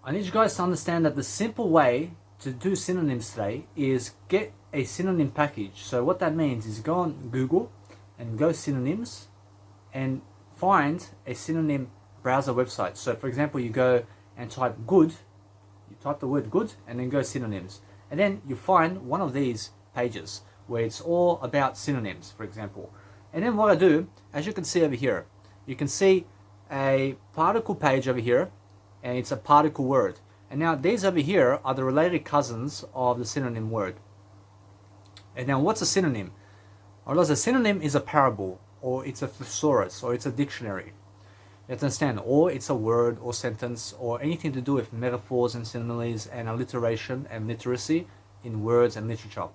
I need you guys to understand that the simple way to do synonyms today is get a synonym package. So what that means is go on Google and go synonyms and find a synonym browser website. So for example, you go and type good, you type the word good and then go synonyms. And then you find one of these pages where it's all about synonyms, for example. And then what I do, as you can see over here, you can see a particle page over here, and it's a particle word. And now these over here are the related cousins of the synonym word. And now what's a synonym? Or a synonym is a parable, or it's a thesaurus, or it's a dictionary. You have to understand, or it's a word or sentence, or anything to do with metaphors and similes and alliteration and literacy in words and literature.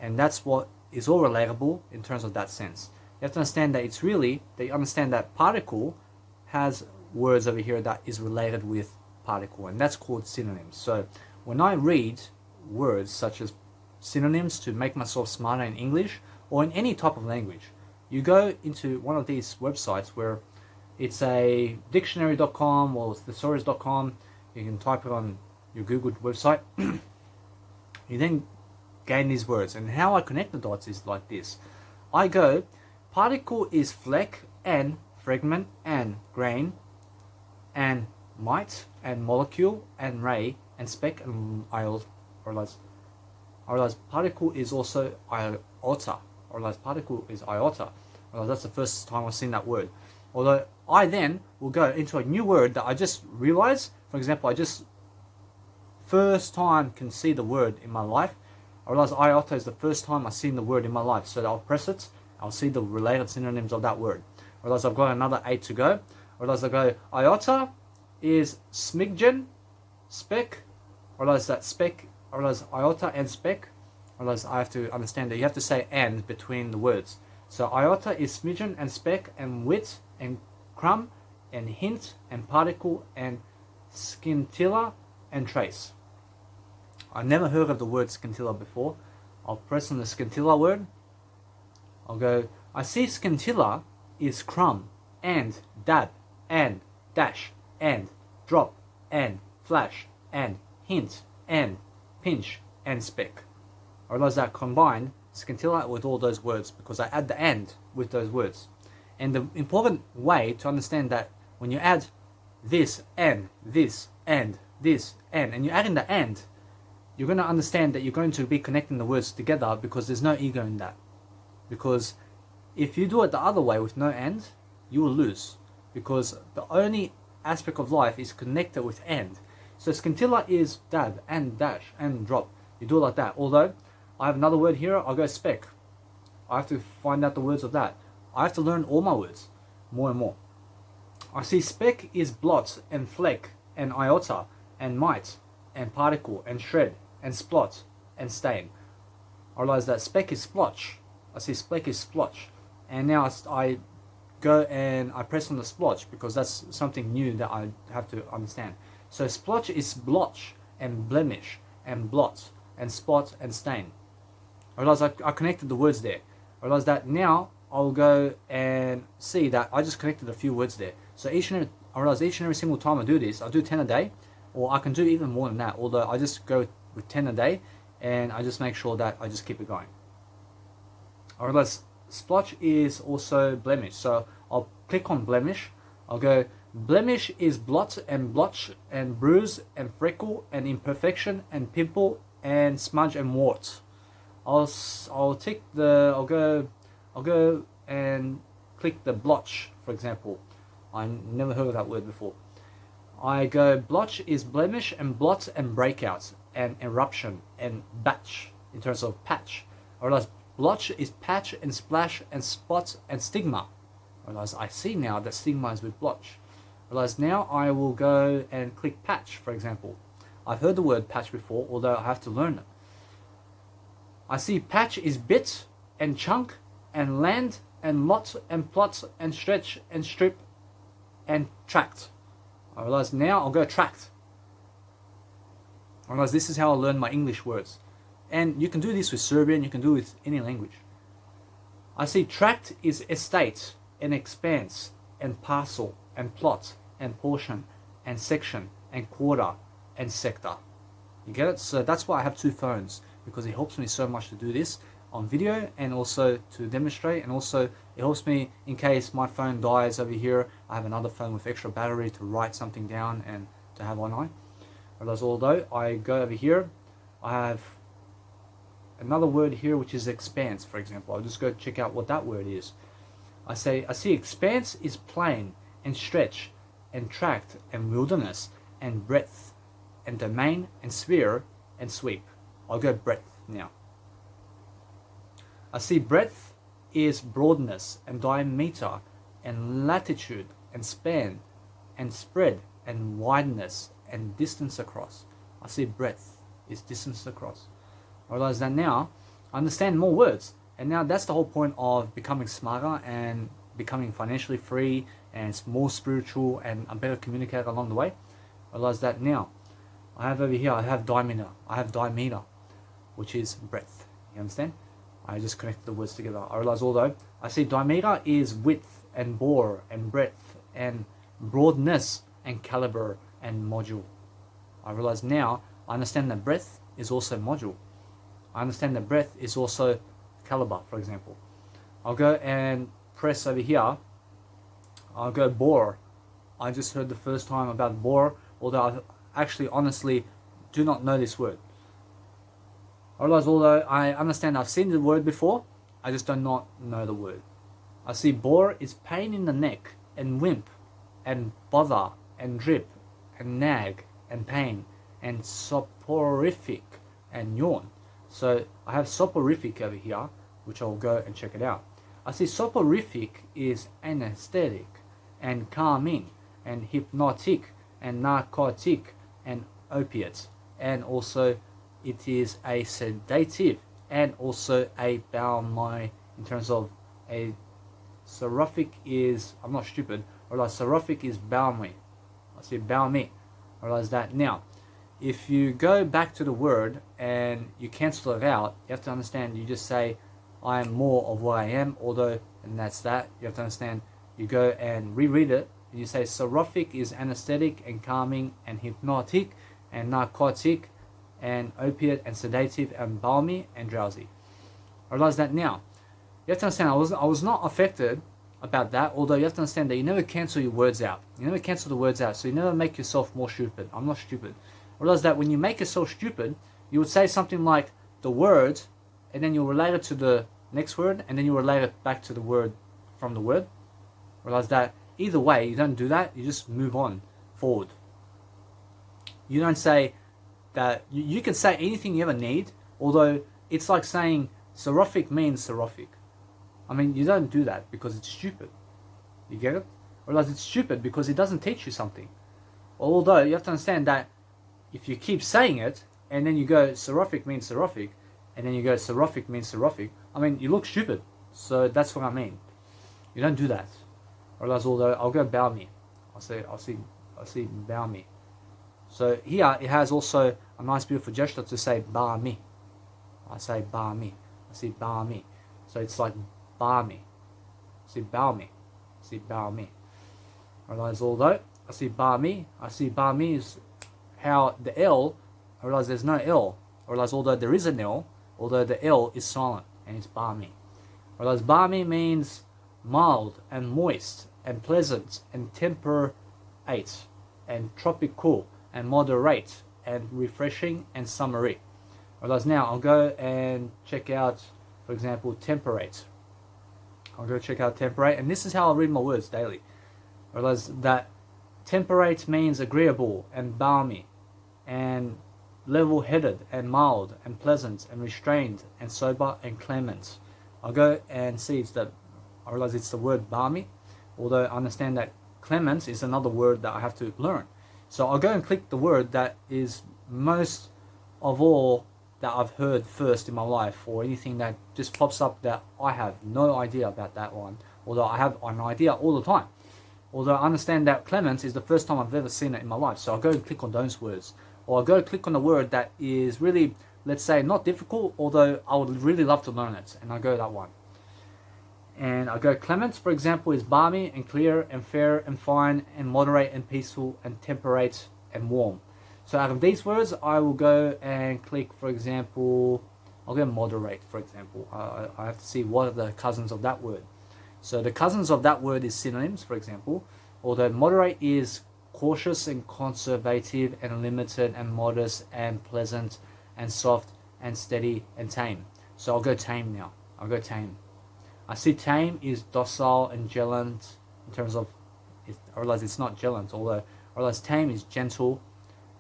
And that's what is all relatable in terms of that sense. You have to understand that it's really, they understand that particle has words over here that is related with particle, and that's called synonyms. So when I read words such as synonyms to make myself smarter in English or in any type of language, you go into one of these websites where it's a dictionary.com or thesaurus.com. You can type it on your Google website. You then gain these words, and how I connect the dots is like this. I go, particle is fleck and fragment and grain and mite and molecule and ray and speck and iota. Or particle is also iota. Or particle is iota. That's the first time I've seen that word. Although I then will go into a new word that I just realized. For example, I just first time can see the word in my life. I realize iota is the first time I've seen the word in my life. So I'll press it. I'll see the related synonyms of that word. I realize I've got another 8 to go. I realize I go, iota is smidgen, speck. I realize that speck, I realize iota and speck. I realize I have to understand that you have to say and between the words. So iota is smidgen and speck and wit and crumb and hint and particle and scintilla and trace. I never heard of the word scintilla before. I'll press on the scintilla word. I'll go, I see scintilla is crumb and dab and dash and drop and flash and hint and pinch and speck. I realize that combined scintilla with all those words because I add the and with those words. And the important way to understand that when you add this and this and this and you add in the and, you're going to understand that you're going to be connecting the words together because there's no ego in that. Because if you do it the other way with no and, you will lose. Because the only aspect of life is connected with and. So scintilla is dab and dash and drop. You do it like that. Although I have another word here, I'll go speck. I have to find out the words of that. I have to learn all my words more and more. I see speck is blot and fleck and iota and mite and particle and shred and splot and stain. I realize that speck is splotch. I see speck is splotch. And now I go and I press on the splotch because that's something new that I have to understand. So splotch is blotch and blemish and blot and spot and stain. I realize I connected the words there. I realize that now I'll go and see that I just connected a few words there. So I realize each and every single time I do this, I'll do 10 a day, or I can do even more than that. Although I just go with 10 a day and I just make sure that I just keep it going. I realize splotch is also blemish. So I'll click on blemish. I'll go, blemish is blot and blotch and bruise and freckle and imperfection and pimple and smudge and wart. I'll go and click the blotch, for example. I never heard of that word before. I go, blotch is blemish and blot and breakout and eruption and batch in terms of patch. I realize blotch is patch and splash and spot and stigma. I realize I see now that stigma is with blotch. I realize now I will go and click patch, for example. I've heard the word patch before, although I have to learn it. I see patch is bit and chunk and land and lot and plot and stretch and strip and tract. I realize now I'll go tract. I realize this is how I learn my English words. And you can do this with Serbian, you can do it with any language. I see tract is estate and expanse and parcel and plot and portion and section and quarter and sector. You get it? So that's why I have two phones, because it helps me so much to do this on video and also to demonstrate, and also it helps me in case my phone dies over here. I have another phone with extra battery to write something down and to have online. Whereas although I go over here, I have another word here which is expanse, for example. I'll just go check out what that word is. I see expanse is plain and stretch and tract and wilderness and breadth and domain and sphere and sweep. I'll go breadth now. I see breadth is broadness and diameter and latitude and span and spread and wideness and distance across. I see breadth is distance across. I realize that now I understand more words, and now that's the whole point of becoming smarter and becoming financially free and more spiritual and a better communicator along the way. I realize that now I have over here, I have diameter, which is breadth. You understand? I just connected the words together. I realize although I see diameter is width and bore and breadth and broadness and caliber and module. I realize now I understand that breadth is also module. I understand that breadth is also caliber, for example. I'll go and press over here. I'll go bore. I just heard the first time about bore, although I actually honestly do not know this word. I realize although I understand I've seen the word before, I just do not know the word. I see bore is pain in the neck and wimp and bother and drip and nag and pain and soporific and yawn. So I have soporific over here, which I'll go and check it out. I see soporific is anesthetic and calming and hypnotic and narcotic and opiate, and also it is a sedative and also a balmy in terms of a soporific is, I'm not stupid, I realize soporific is balmy. I see balmy. I realize that now. If you go back to the word and you cancel it out, you have to understand you just say, I am more of what I am, although, and that's that. You have to understand, you go and reread it, and you say, soporific is anesthetic and calming and hypnotic and narcotic and opiate and sedative and balmy and drowsy. I realize that now. You have to understand, I was not affected about that, although you have to understand that you never cancel your words out. You never cancel the words out, so you never make yourself more stupid. I'm not stupid. I realize that when you make yourself stupid, you would say something like the word, and then you'll relate it to the next word, and then you relate it back to the word from the word. I realize that either way, you don't do that, you just move on forward. You don't say that, you can say anything you ever need, although it's like saying soporific means soporific. I mean, you don't do that because it's stupid. You get it? I realize it's stupid because it doesn't teach you something. Although you have to understand that if you keep saying it, and then you go soporific means soporific, and then you go soporific means soporific, I mean, you look stupid. So that's what I mean. You don't do that. I realize although I'll go balmy. I'll see balmy. So here it has also a nice beautiful gesture to say balmy. I say balmy. I see balmy. So it's like balmy. I see balmy. I see balmy. I realize although I see balmy is how the L, I realize there's no L. I realize although there is an L, although the L is silent and it's balmy. I realize balmy means mild and moist and pleasant and temperate and tropical and moderate and refreshing and summery. I realize now I'll go and check out, for example, temperate. I'll go check out temperate, and this is how I read my words daily. I realize that temperate means agreeable and balmy and level-headed and mild and pleasant and restrained and sober and clement. I'll go and see I realize it's the word balmy, although I understand that clement is another word that I have to learn. So I'll go and click the word that is most of all that I've heard first in my life, or anything that just pops up that I have no idea about that one, although I have an idea all the time. Although I understand that clement is the first time I've ever seen it in my life. So I'll go and click on those words. Or I'll go click on the word that is really, let's say, not difficult, although I would really love to learn it. And I'll go that one. And I'll go clement, for example, is balmy and clear and fair and fine and moderate and peaceful and temperate and warm. So out of these words, I will go and click, for example, I'll go moderate, for example. I have to see what are the cousins of that word. So the cousins of that word is synonyms, for example. Although moderate is cautious and conservative and limited and modest and pleasant and soft and steady and tame. So I'll go tame now. I'll go tame. I see tame is docile and gallant in terms of, I realize it's not gallant, although I realize tame is gentle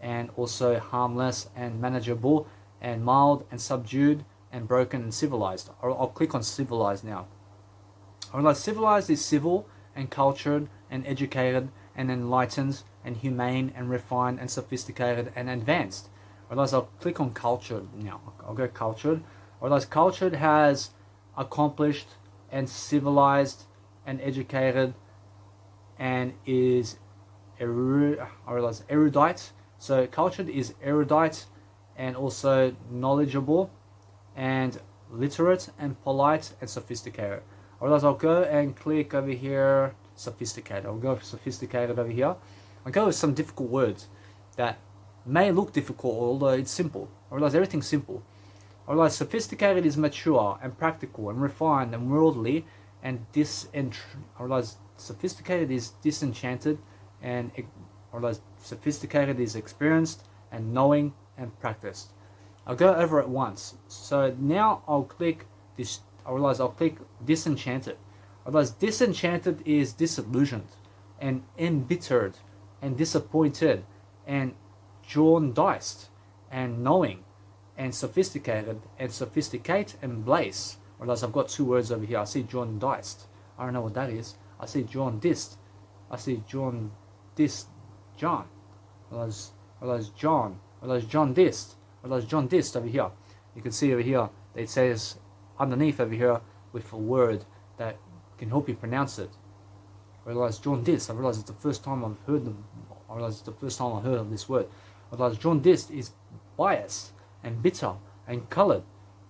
and also harmless and manageable and mild and subdued and broken and civilized. I'll click on civilized now. I realize civilized is civil and cultured and educated and enlightened and humane and refined and sophisticated and advanced. I realize I'll click on cultured now. I'll go cultured. I realize cultured has accomplished and civilized and educated and is I realize erudite. So cultured is erudite and also knowledgeable and literate and polite and sophisticated. I realize I'll go and click over here, sophisticated. I'll go for sophisticated over here. I'll go with some difficult words that may look difficult, although it's simple. I realize everything's simple. I realize sophisticated is mature and practical and refined and worldly, and I realize sophisticated is disenchanted, and I realize sophisticated is experienced and knowing and practiced. I'll go over it once. So now I'll click this. I realize I'll click disenchanted. I realize disenchanted is disillusioned and embittered and disappointed and jaundiced and knowing and sophisticated and sophisticate and blaze. I realize I've got two words over here. I see jaundiced. I don't know what that is. I see jaundiced. I see jaundiced. John. I realize John. I realize jaundiced. I realize jaundiced over here. You can see over here it says underneath over here with a word that can help you pronounce it. I realize jaundiced. I realize it's the first time I've heard them. I realize it's the first time I heard of this word. I realize jaundiced is biased and bitter and colored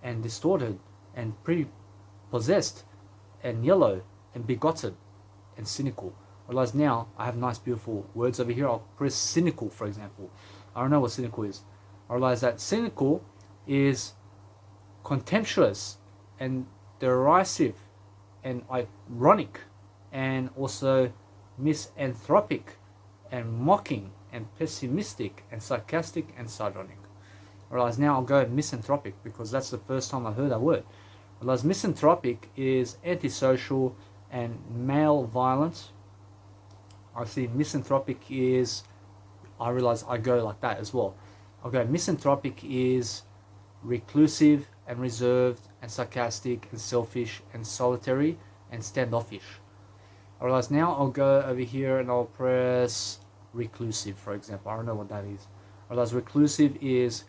and distorted and prepossessed and yellow and bigoted and cynical. I realize now I have nice beautiful words over here. I'll press cynical, for example. I don't know what cynical is. I realize that cynical is contemptuous and derisive and ironic and also misanthropic and mocking and pessimistic and sarcastic and sardonic. I realize now I'll go misanthropic because that's the first time I heard that word. I realize misanthropic is antisocial and male violence. I see misanthropic is, I realize I go like that as well. I'll go misanthropic is reclusive and reserved and sarcastic and selfish and solitary and standoffish. I realize now I'll go over here and I'll press reclusive, for example. I don't know what that is. I realize reclusive is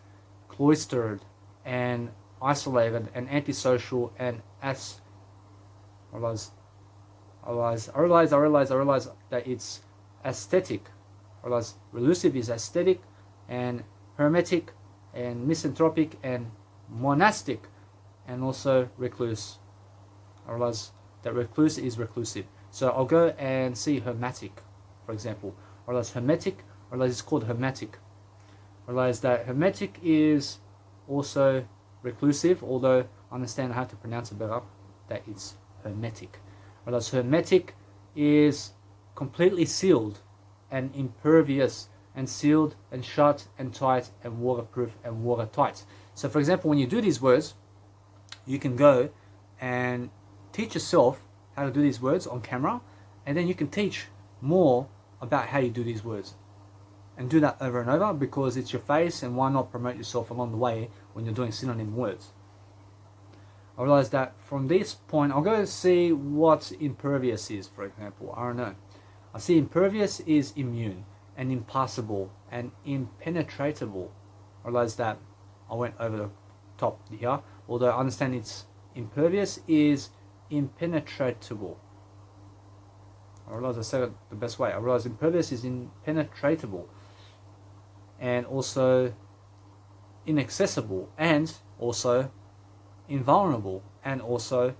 cloistered and isolated and antisocial and I realize that it's aesthetic. I realize reclusive is aesthetic and hermetic and misanthropic and monastic and also recluse. I realize that recluse is reclusive. So I'll go and see hermetic, for example. I realize hermetic, I realize it's called hermetic. I realize that hermetic is also reclusive, although I understand how to pronounce it better, that it's hermetic. I realize hermetic is completely sealed and impervious and sealed and shut and tight and waterproof and watertight. So for example, when you do these words, you can go and teach yourself how to do these words on camera, and then you can teach more about how you do these words. And do that over and over because it's your face, and why not promote yourself along the way when you're doing synonym words. I realize that from this point, I'll go and see what impervious is, for example. I don't know. I see impervious is immune and impassable and impenetrable. I realize that I went over the top here, although I understand it's impervious is impenetrable. I realize I said it the best way. I realize impervious is impenetrable and also inaccessible and also invulnerable and also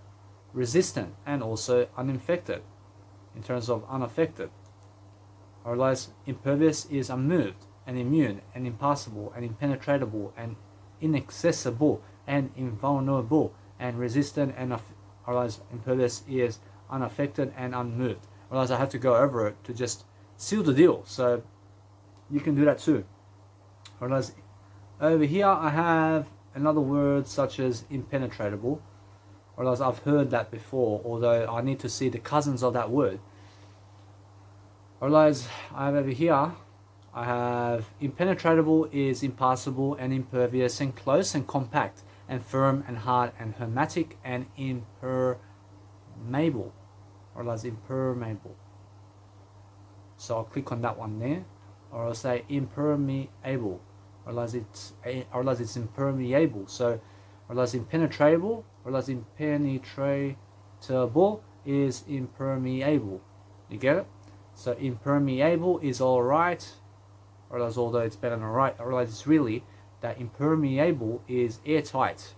resistant and also uninfected in terms of unaffected. I realize impervious is unmoved and immune and impassable and impenetrable and inaccessible and invulnerable and resistant and otherwise impervious is unaffected and unmoved. Otherwise I have to go over it to just seal the deal. So you can do that too. Otherwise over here I have another word such as impenetrable. Otherwise I've heard that before, although I need to see the cousins of that word. Otherwise I have over here, I have impenetrable is impassable and impervious and close and compact and firm and hard and hermetic and impermeable. Otherwise impermeable. So I'll click on that one there. Or I'll say impermeable. Otherwise it's impermeable. So otherwise impenetrable, otherwise impenetrable is impermeable. You get it? So impermeable is alright, otherwise although it's better than alright, otherwise it's really that impermeable is airtight.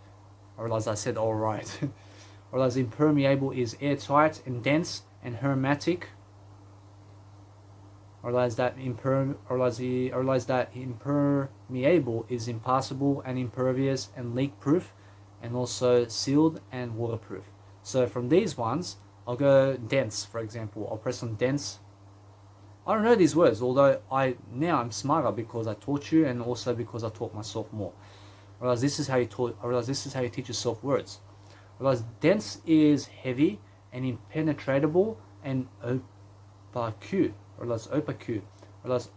Otherwise I said alright. Otherwise impermeable is airtight and dense and hermetic. Otherwise that impermeable is impassable and impervious and leak proof and also sealed and waterproof. So from these ones I'll go dense, for example. I'll press on dense. I don't know these words, although I'm smarter because I taught you and also because I taught myself more. Whereas this is how you teach yourself words. Whereas dense is heavy and impenetrable and opaque. Whereas opaque. Whereas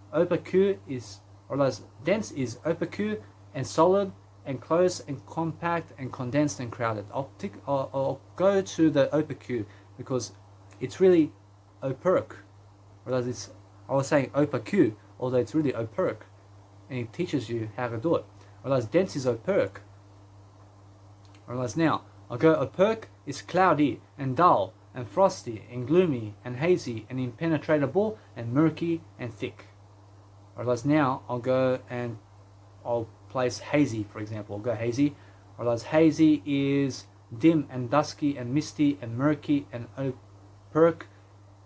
dense is opaque and solid and close and compact and condensed and crowded. I'll go to the opaque because it's really opaque. Whereas I was saying opaque, although it's really opaque, and it teaches you how to do it. Whereas dense is opaque. Whereas now, I'll go opaque is cloudy and dull and frosty and gloomy and hazy and impenetrable and murky and thick. Whereas now, I'll go and I'll place hazy, for example. I'll go hazy. Whereas hazy is dim and dusky and misty and murky and opaque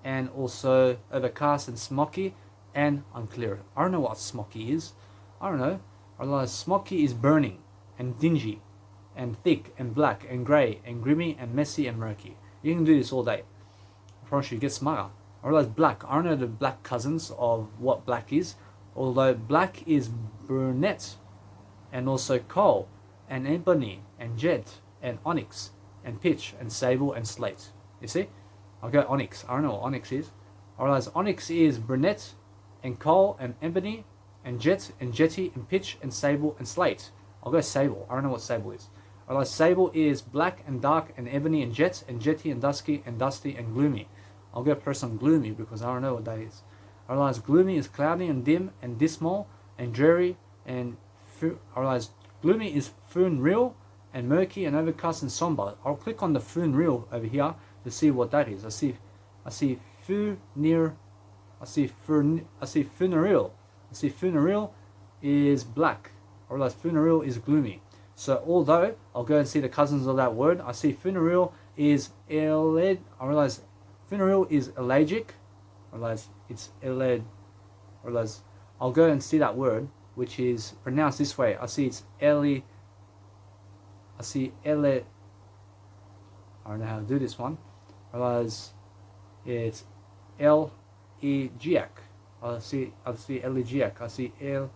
and also overcast and smoky and unclear. I don't know what smoky is. I don't know. Otherwise smoky is burning and dingy and thick and black and grey and grimy and messy and murky. You can do this all day. I promise you get smarter. Otherwise black. I don't know the black cousins of what black is. Although black is brunette and also coal and ebony and jet and onyx and pitch and sable and slate. You see? I'll go onyx. I don't know what onyx is. Otherwise onyx is brunette and coal and ebony and jet and jetty and pitch and sable and slate. I'll go sable. I don't know what sable is. Otherwise sable is black and dark and ebony and jet and jetty and dusky and dusty and gloomy. I'll go press on gloomy because I don't know what that is. Otherwise gloomy is cloudy and dim and dismal and dreary and otherwise gloomy is funereal and murky and overcast and somber. I'll click on the funereal over here to see what that is. I see funereal. I see funereal is black, or else funereal is gloomy. So although I'll go and see the cousins of that word, I see funereal is I realize funereal is elegiac. I realize it's I realize I'll go and see that word, which is pronounced this way. I see it's I don't know how to do this one. Otherwise, it's elegiac. I see elegiac. I see elegiac.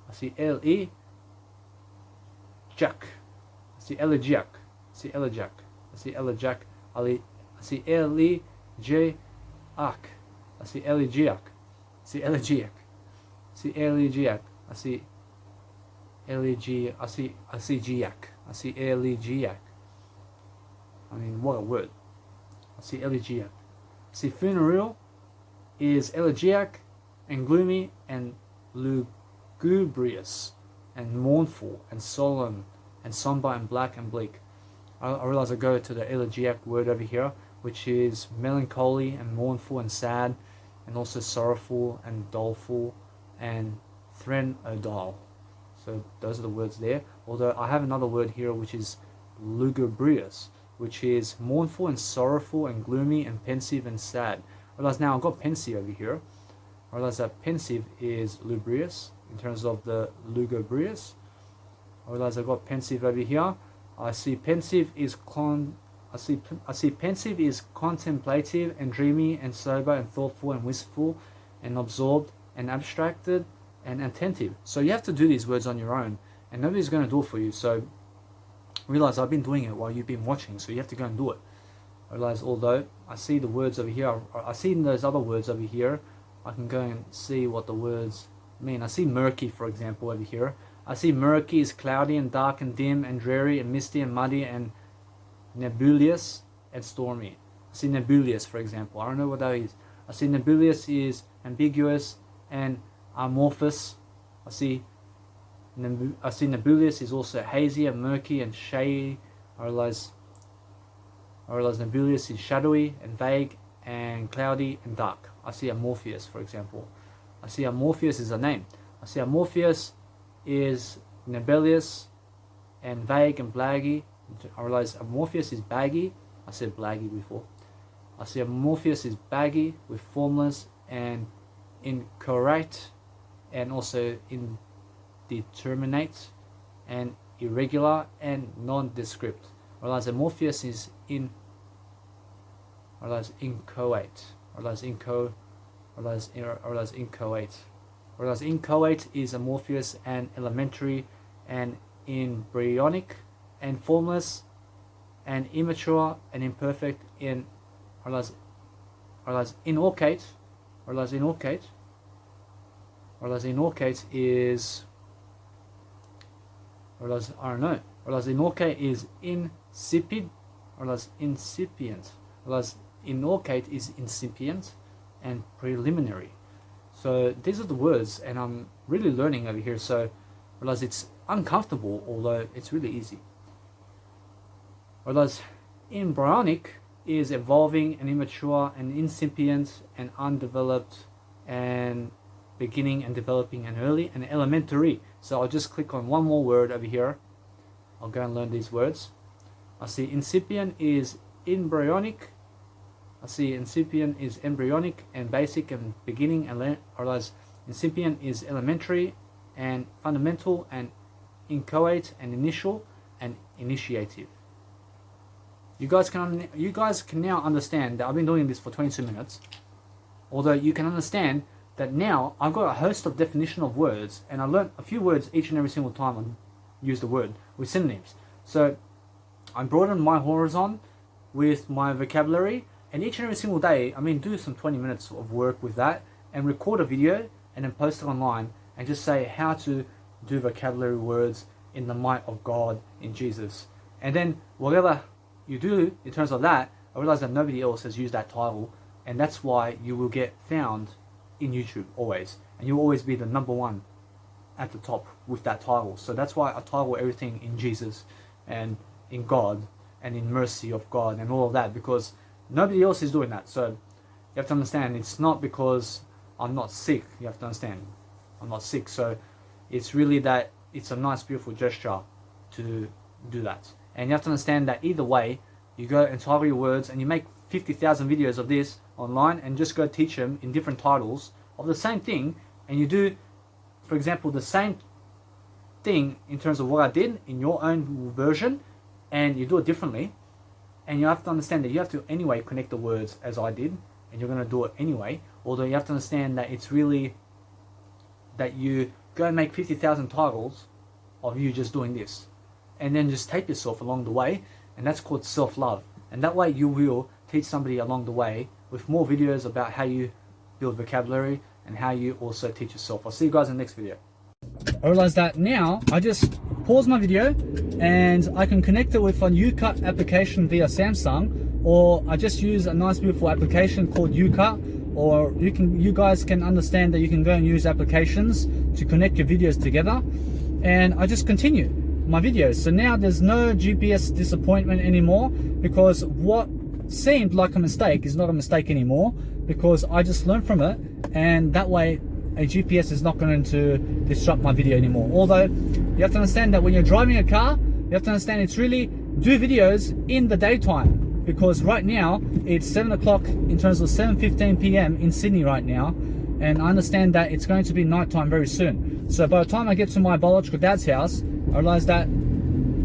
I see elegiac. I see elegiac. I see elegiac. I see elegiac. I see elegiac. I see elegiac. I see elegiac. I see elegiac. I see giac. I see elegiac. I mean, what a word. I see elegiac. I see funereal is elegiac and gloomy and lugubrious and mournful and solemn and somber and black and bleak. I realize I go to the elegiac word over here, which is melancholy and mournful and sad and also sorrowful and doleful and threnodol. So those are the words there. Although I have another word here which is lugubrious, which is mournful and sorrowful and gloomy and pensive and sad. Whereas now I've got pensive over here. I realize that pensive is lugubrious in terms of the lugubrious. I realize I've got pensive over here. I see pensive is I see pensive is contemplative and dreamy and sober and thoughtful and wistful and absorbed and abstracted and attentive. So you have to do these words on your own, and nobody's going to do it for you. So realize I've been doing it while you've been watching, so you have to go and do it. I realize although I see the words over here, I see those other words over here, I can go and see what the words mean. I see murky, for example, over here. I see murky is cloudy and dark and dim and dreary and misty and muddy and nebulous and stormy. I see nebulous, for example. I don't know what that is. I see nebulous is ambiguous and amorphous. I see nebulous is also hazy and murky and shady. I realize nebulous is shadowy and vague and cloudy and dark. I see amorphous, for example. I see amorphous is a name. I see amorphous is nebulous and vague and blaggy. I realize amorphous is baggy. I said blaggy before. I see amorphous is baggy with formless and incorrect and also indeterminate and irregular and nondescript. I realize amorphous is inchoate. I realize inchoate. Whereas inchoate is amorphous and elementary and embryonic and formless and immature and imperfect in inorchate is inorchate is insipid, incipient. Inorchate is incipient and preliminary. So these are the words, and I'm really learning over here. So realize it's uncomfortable, although it's really easy. Realize embryonic is evolving and immature and incipient and undeveloped and beginning and developing and early and elementary. So I'll just click on one more word over here. I'll go and learn these words. I see incipient is embryonic. I see incipient is embryonic and basic and beginning, and realize incipient is elementary and fundamental and inchoate and initial and initiative. You guys can now understand that I've been doing this for 22 minutes. Although you can understand that now I've got a host of definition of words, and I learned a few words each and every single time I use the word with synonyms. So I broadened my horizon with my vocabulary, and each and every single day do some 20 minutes of work with that and record a video and then post it online and just say how to do vocabulary words in the might of God in Jesus. And then whatever you do in terms of that, I realize that nobody else has used that title, and that's why you will get found in YouTube always, and you'll always be the number one at the top with that title. So that's why I title everything in Jesus and in God and in mercy of God and all of that, because nobody else is doing that. So you have to understand, it's not because I'm not sick. You have to understand, I'm not sick. So it's really that it's a nice, beautiful gesture to do that. And you have to understand that either way, you go and title your words, and you make 50,000 videos of this online and just go teach them in different titles of the same thing, and you do, for example, the same thing in terms of what I did in your own version, and you do it differently. And you have to understand that you have to anyway connect the words as I did, and you're going to do it anyway. Although you have to understand that it's really that you go and make 50,000 titles of you just doing this, and then just tape yourself along the way, and that's called self-love. And that way you will teach somebody along the way with more videos about how you build vocabulary and how you also teach yourself. I'll see you guys in the next video. I realize that now I just pause my video and I can connect it with a UCut application via Samsung, or I just use a nice beautiful application called UCut, or you guys can understand that you can go and use applications to connect your videos together, and I just continue my videos. So now there's no GPS disappointment anymore, because what seemed like a mistake is not a mistake anymore, because I just learned from it, and that way a GPS is not going to disrupt my video anymore. Although you have to understand that when you're driving a car, you have to understand it's really do videos in the daytime, because right now it's 7 o'clock in terms of 7:15 p.m. in Sydney right now, and I understand that it's going to be nighttime very soon. So by the time I get to my biological dad's house, I realize that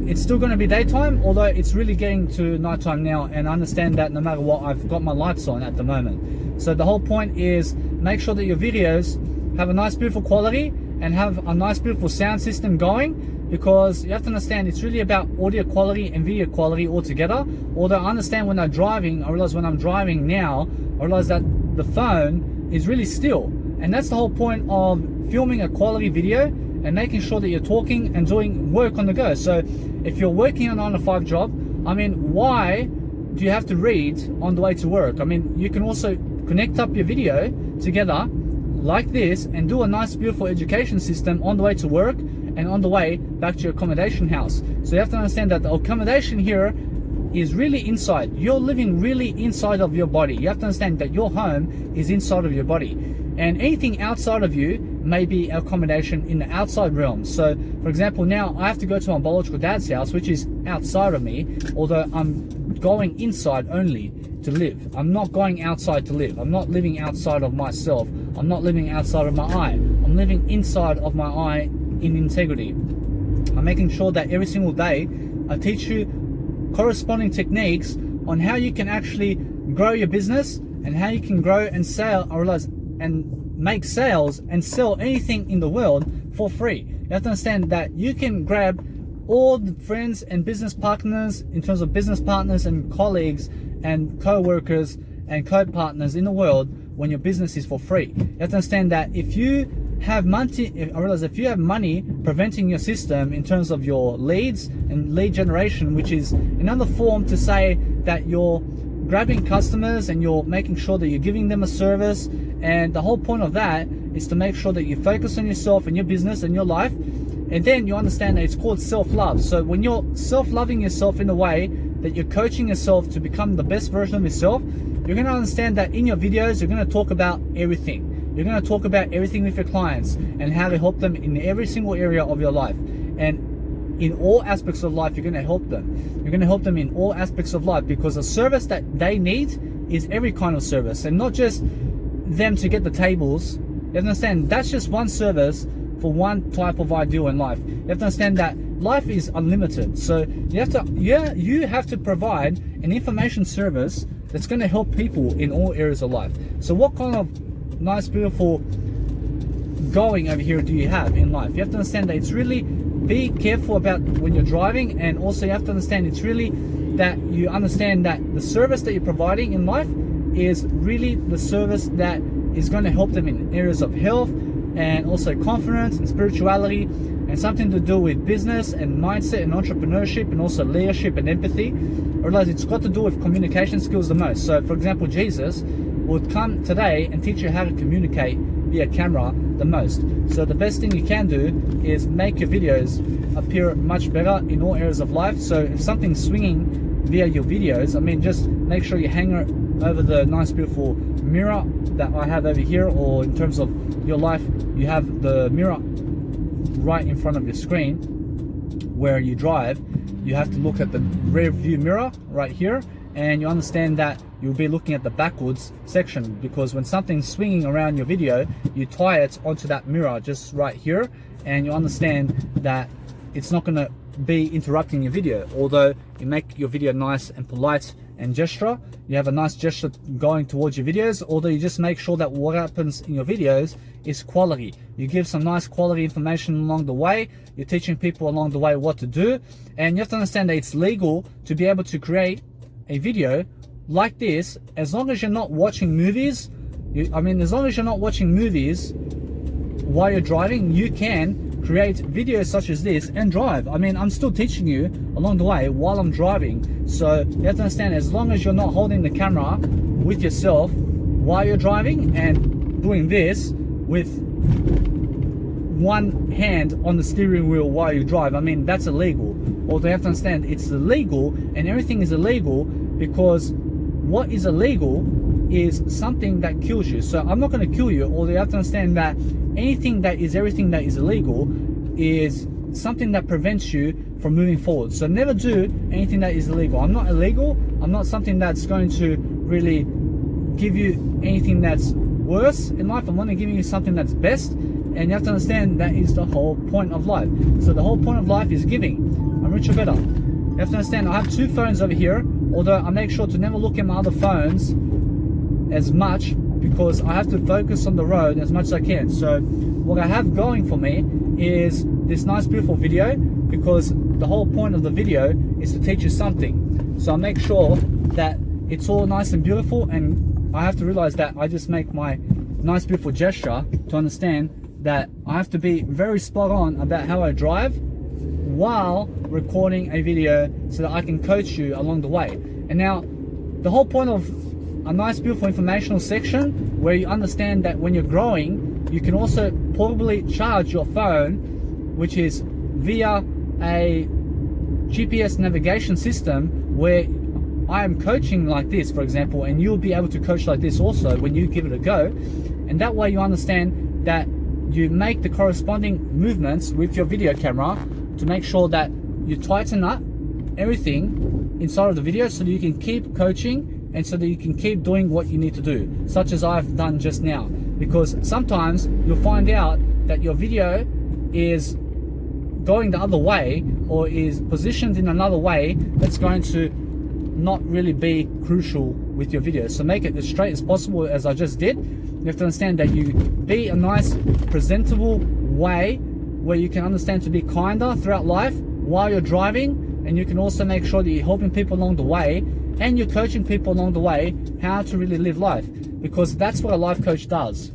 it's still going to be daytime, although it's really getting to nighttime now, and I understand that no matter what, I've got my lights on at the moment. So the whole point is make sure that your videos have a nice beautiful quality and have a nice beautiful sound system going, because you have to understand it's really about audio quality and video quality altogether. Although I understand when I'm driving, I realize when I'm driving now, I realize that the phone is really still, and that's the whole point of filming a quality video and making sure that you're talking and doing work on the go. So if you're working a 9-to-5 job, I mean, why do you have to read on the way to work? I mean, you can also connect up your video together like this and do a nice beautiful education system on the way to work and on the way back to your accommodation house. So you have to understand that the accommodation here is really inside. You're living really inside of your body. You have to understand that your home is inside of your body, and anything outside of you may be accommodation in the outside realm. So for example, now I have to go to my biological dad's house, which is outside of me, although I'm going inside only to live. I'm not going outside to live. I'm not living outside of myself. I'm not living outside of my eye. I'm living inside of my eye in integrity. I'm making sure that every single day I teach you corresponding techniques on how you can actually grow your business and how you can grow and sell, I realize, and make sales and sell anything in the world for free. You have to understand that you can grab all the friends and business partners in terms of business partners and colleagues and co-workers and co-partners in the world when your business is for free. You have to understand that if you have money, I realize if you have money preventing your system in terms of your leads and lead generation, which is another form to say that you're grabbing customers and you're making sure that you're giving them a service, and the whole point of that is to make sure that you focus on yourself and your business and your life, and then you understand that it's called self-love. So when you're self-loving yourself in a way that you're coaching yourself to become the best version of yourself, you're going to understand that in your videos you're going to talk about everything. You're going to talk about everything with your clients and how to help them in every single area of your life. And in all aspects of life, you're going to help them. You're going to help them in all aspects of life, because the service that they need is every kind of service, and not just them to get the tables. You have to understand that's just one service for one type of ideal in life. You have to understand that life is unlimited. So you have to provide an information service that's going to help people in all areas of life. So what kind of nice beautiful going over here do you have in life? You have to understand that it's really, be careful about when you're driving, and also you have to understand it's really that you understand that the service that you're providing in life is really the service that is going to help them in areas of health and also confidence and spirituality, and something to do with business and mindset and entrepreneurship and also leadership and empathy. I realize it's got to do with communication skills the most. So for example, Jesus would come today and teach you how to communicate via camera the most. So the best thing you can do is make your videos appear much better in all areas of life. So if something's swinging via your videos, I mean, just make sure you hang it over the nice beautiful mirror that I have over here, or in terms of your life, you have the mirror right in front of your screen where you drive. You have to look at the rear view mirror right here, and you understand that you'll be looking at the backwards section, because when something's swinging around your video, you tie it onto that mirror just right here, and you understand that it's not going to be interrupting your video. Although you make your video nice and polite and gesture, you have a nice gesture going towards your videos, although you just make sure that what happens in your videos is quality. You give some nice quality information along the way. You're teaching people along the way what to do, and you have to understand that it's legal to be able to create a video like this, as long as you're not watching movies. As long as you're not watching movies while you're driving, you can create videos such as this and drive. I mean, I'm still teaching you along the way while I'm driving. So you have to understand, as long as you're not holding the camera with yourself while you're driving and doing this with one hand on the steering wheel while you drive, I mean, that's illegal. Although you have to understand it's illegal, and everything is illegal, because what is illegal is something that kills you. So I'm not going to kill you, although you have to understand that everything that is illegal is something that prevents you from moving forward. So never do anything that is illegal. I'm not illegal. I'm not something that's going to really give you anything that's worse in life. I'm only giving you something that's best, and you have to understand that is the whole point of life. So the whole point of life is giving. I'm richer better. You have to understand, I have 2 phones over here, although I make sure to never look at my other phones as much, because I have to focus on the road as much as I can. So what I have going for me is this nice beautiful video, because the whole point of the video is to teach you something. So I make sure that it's all nice and beautiful, and I have to realize that I just make my nice beautiful gesture to understand that I have to be very spot on about how I drive while recording a video, so that I can coach you along the way. And now the whole point of a nice beautiful informational section, where you understand that when you're growing, you can also portably charge your phone, which is via a GPS navigation system, where I am coaching like this, for example, and you'll be able to coach like this also when you give it a go. And that way you understand that you make the corresponding movements with your video camera to make sure that you tighten up everything inside of the video, so that you can keep coaching and so that you can keep doing what you need to do, such as I've done just now. Because sometimes you'll find out that your video is going the other way, or is positioned in another way that's going to not really be crucial with your video. So make it as straight as possible, as I just did. You have to understand that you be a nice presentable way where you can understand to be kinder throughout life while you're driving, and you can also make sure that you're helping people along the way, and you're coaching people along the way how to really live life, because that's what a life coach does.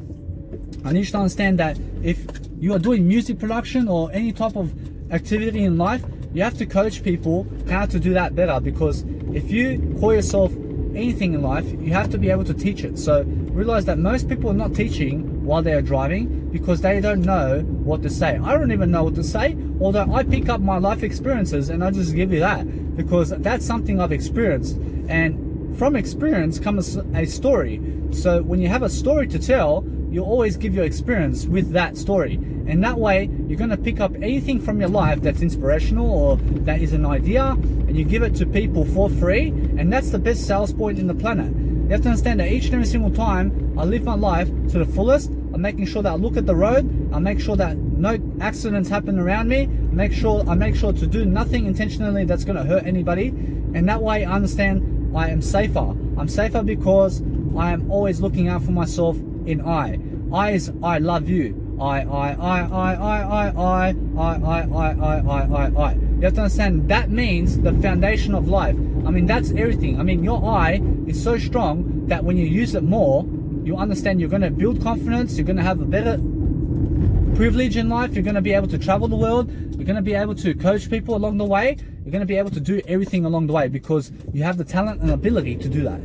I need you to understand that if you are doing music production or any type of activity in life, you have to coach people how to do that better, because if you call yourself anything in life, you have to be able to teach it. So realize that most people are not teaching while they are driving, because they don't know what to say. I don't even know what to say, although I pick up my life experiences and I just give you that, because that's something I've experienced, and from experience comes a story. So when you have a story to tell, you always give your experience with that story, and that way you're going to pick up anything from your life that's inspirational or that is an idea, and you give it to people for free. And that's the best sales point in the planet. You have to understand that each and every single time I live my life to the fullest, I'm making sure that I look at the road, I make sure that no accidents happen around me, I make sure to do nothing intentionally that's going to hurt anybody, and that way I understand I am safer. I'm safer because I am always looking out for myself in I. I is I love you. I. You have to understand that means the foundation of life. I mean, that's everything. I mean, your I is so strong that when you use it more, you understand you're going to build confidence, you're going to have a better privilege in life, you're going to be able to travel the world, you're going to be able to coach people along the way, you're going to be able to do everything along the way, because you have the talent and ability to do that.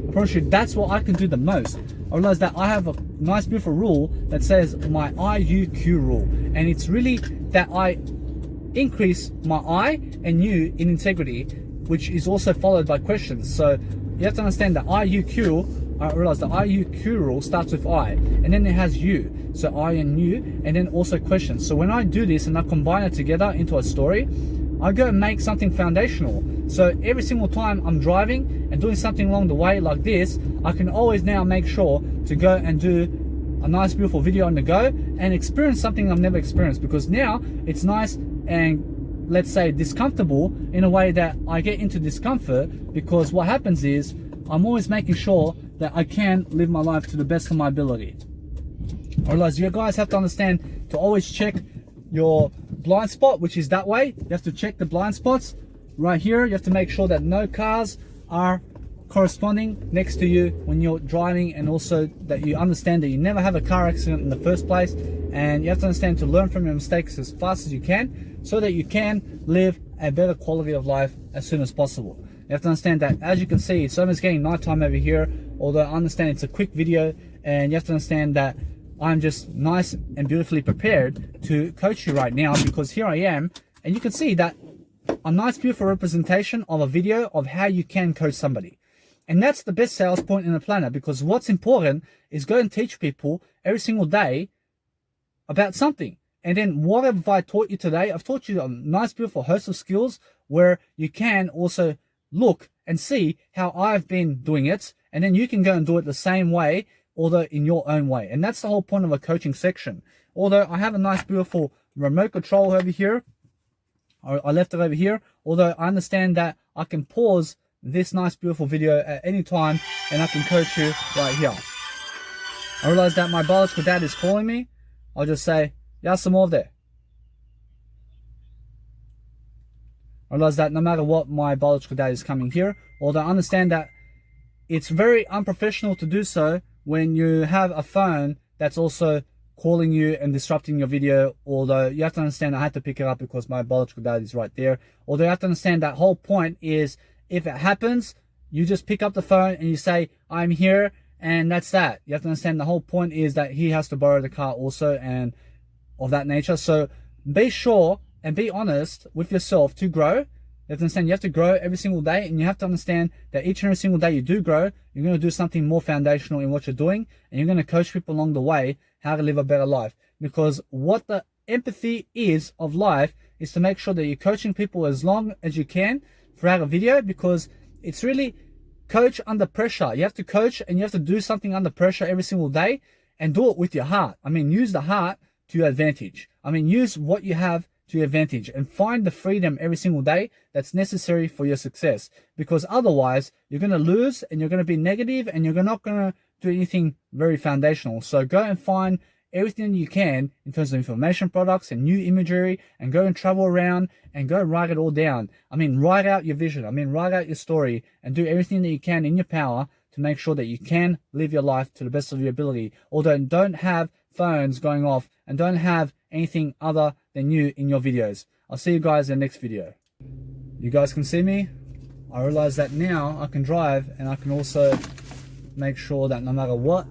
I promise you, that's what I can do the most. I realize that I have a nice beautiful rule that says my IUQ rule, and it's really that I increase my I and U in integrity, which is also followed by questions. So you have to understand that IUQ, I realize the IUQ rule starts with I, and then it has U. So I and U, and then also questions. So when I do this and I combine it together into a story, I go and make something foundational. So every single time I'm driving and doing something along the way like this, I can always now make sure to go and do a nice beautiful video on the go and experience something I've never experienced, because now it's nice and, let's say, discomfortable in a way that I get into discomfort, because what happens is I'm always making sure that I can live my life to the best of my ability. I realize you guys have to understand to always check your blind spot, which is that way. You have to check the blind spots right here. You have to make sure that no cars are corresponding next to you when you're driving, and also that you understand that you never have a car accident in the first place. And you have to understand to learn from your mistakes as fast as you can, so that you can live a better quality of life as soon as possible. You have to understand that, as you can see, it's almost getting nighttime over here, although I understand it's a quick video, and you have to understand that I'm just nice and beautifully prepared to coach you right now, because here I am, and you can see that a nice beautiful representation of a video of how you can coach somebody. And that's the best sales point in the planet, because what's important is go and teach people every single day about something. And then what have I taught you today? I've taught you a nice beautiful host of skills where you can also look and see how I've been doing it, and then you can go and do it the same way, although in your own way. And that's the whole point of a coaching section. Although I have a nice beautiful remote control over here, I left it over here, although I understand that I can pause this nice beautiful video at any time and I can coach you right here. I realize that my biological dad is calling me. I'll just say, "Ya some more there." I realize that no matter what, my biological dad is coming here, although I understand that it's very unprofessional to do so when you have a phone that's also calling you and disrupting your video. Although you have to understand I had to pick it up because my biological dad is right there. Although you have to understand that whole point is, if it happens, you just pick up the phone and you say, "I'm here," and that's that. You have to understand the whole point is that he has to borrow the car also and of that nature. So be sure and be honest with yourself to grow. You have to understand you have to grow every single day, and you have to understand that each and every single day you do grow, you're going to do something more foundational in what you're doing, and you're going to coach people along the way how to live a better life. Because what the empathy is of life is to make sure that you're coaching people as long as you can throughout a video, because it's really coach under pressure. You have to coach and you have to do something under pressure every single day, and do it with your heart. I mean, use the heart to your advantage. I mean, use what you have to your advantage and find the freedom every single day that's necessary for your success, because otherwise you're going to lose and you're going to be negative and you're not going to do anything very foundational. So go and find everything you can in terms of information products and new imagery, and go and travel around and go and write it all down. I mean, write out your vision. I mean, write out your story and do everything that you can in your power to make sure that you can live your life to the best of your ability. Although don't have phones going off and don't have anything other than you in your videos. I'll see you guys in the next video. You guys can see me. I realize that now I can drive, and I can also make sure that no matter what,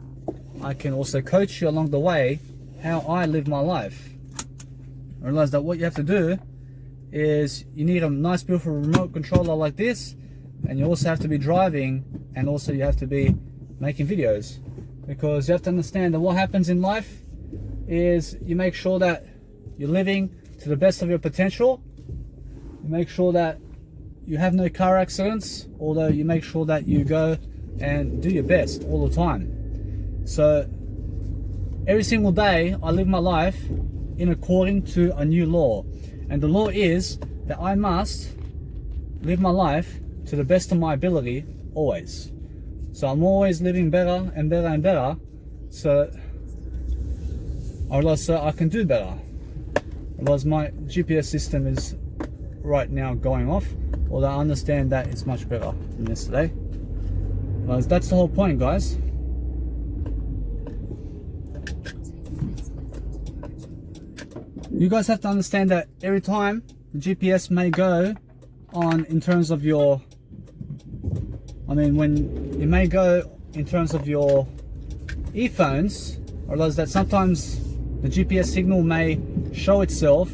I can also coach you along the way how I live my life. I realize that what you have to do is you need a nice beautiful remote controller like this, and you also have to be driving, and also you have to be making videos, because you have to understand that what happens in life is you make sure that you're living to the best of your potential. You make sure that you have no car accidents, although you make sure that you go and do your best all the time. So every single day I live my life in according to a new law, and the law is that I must live my life to the best of my ability always. So I'm always living better and better and better, so I can do better. Otherwise my GPS system is right now going off, although I understand that it's much better than yesterday. Well, that's the whole point, guys. You guys have to understand that every time the GPS may go on in terms of your, when it may go in terms of your earphones, I realize that sometimes the GPS signal may show itself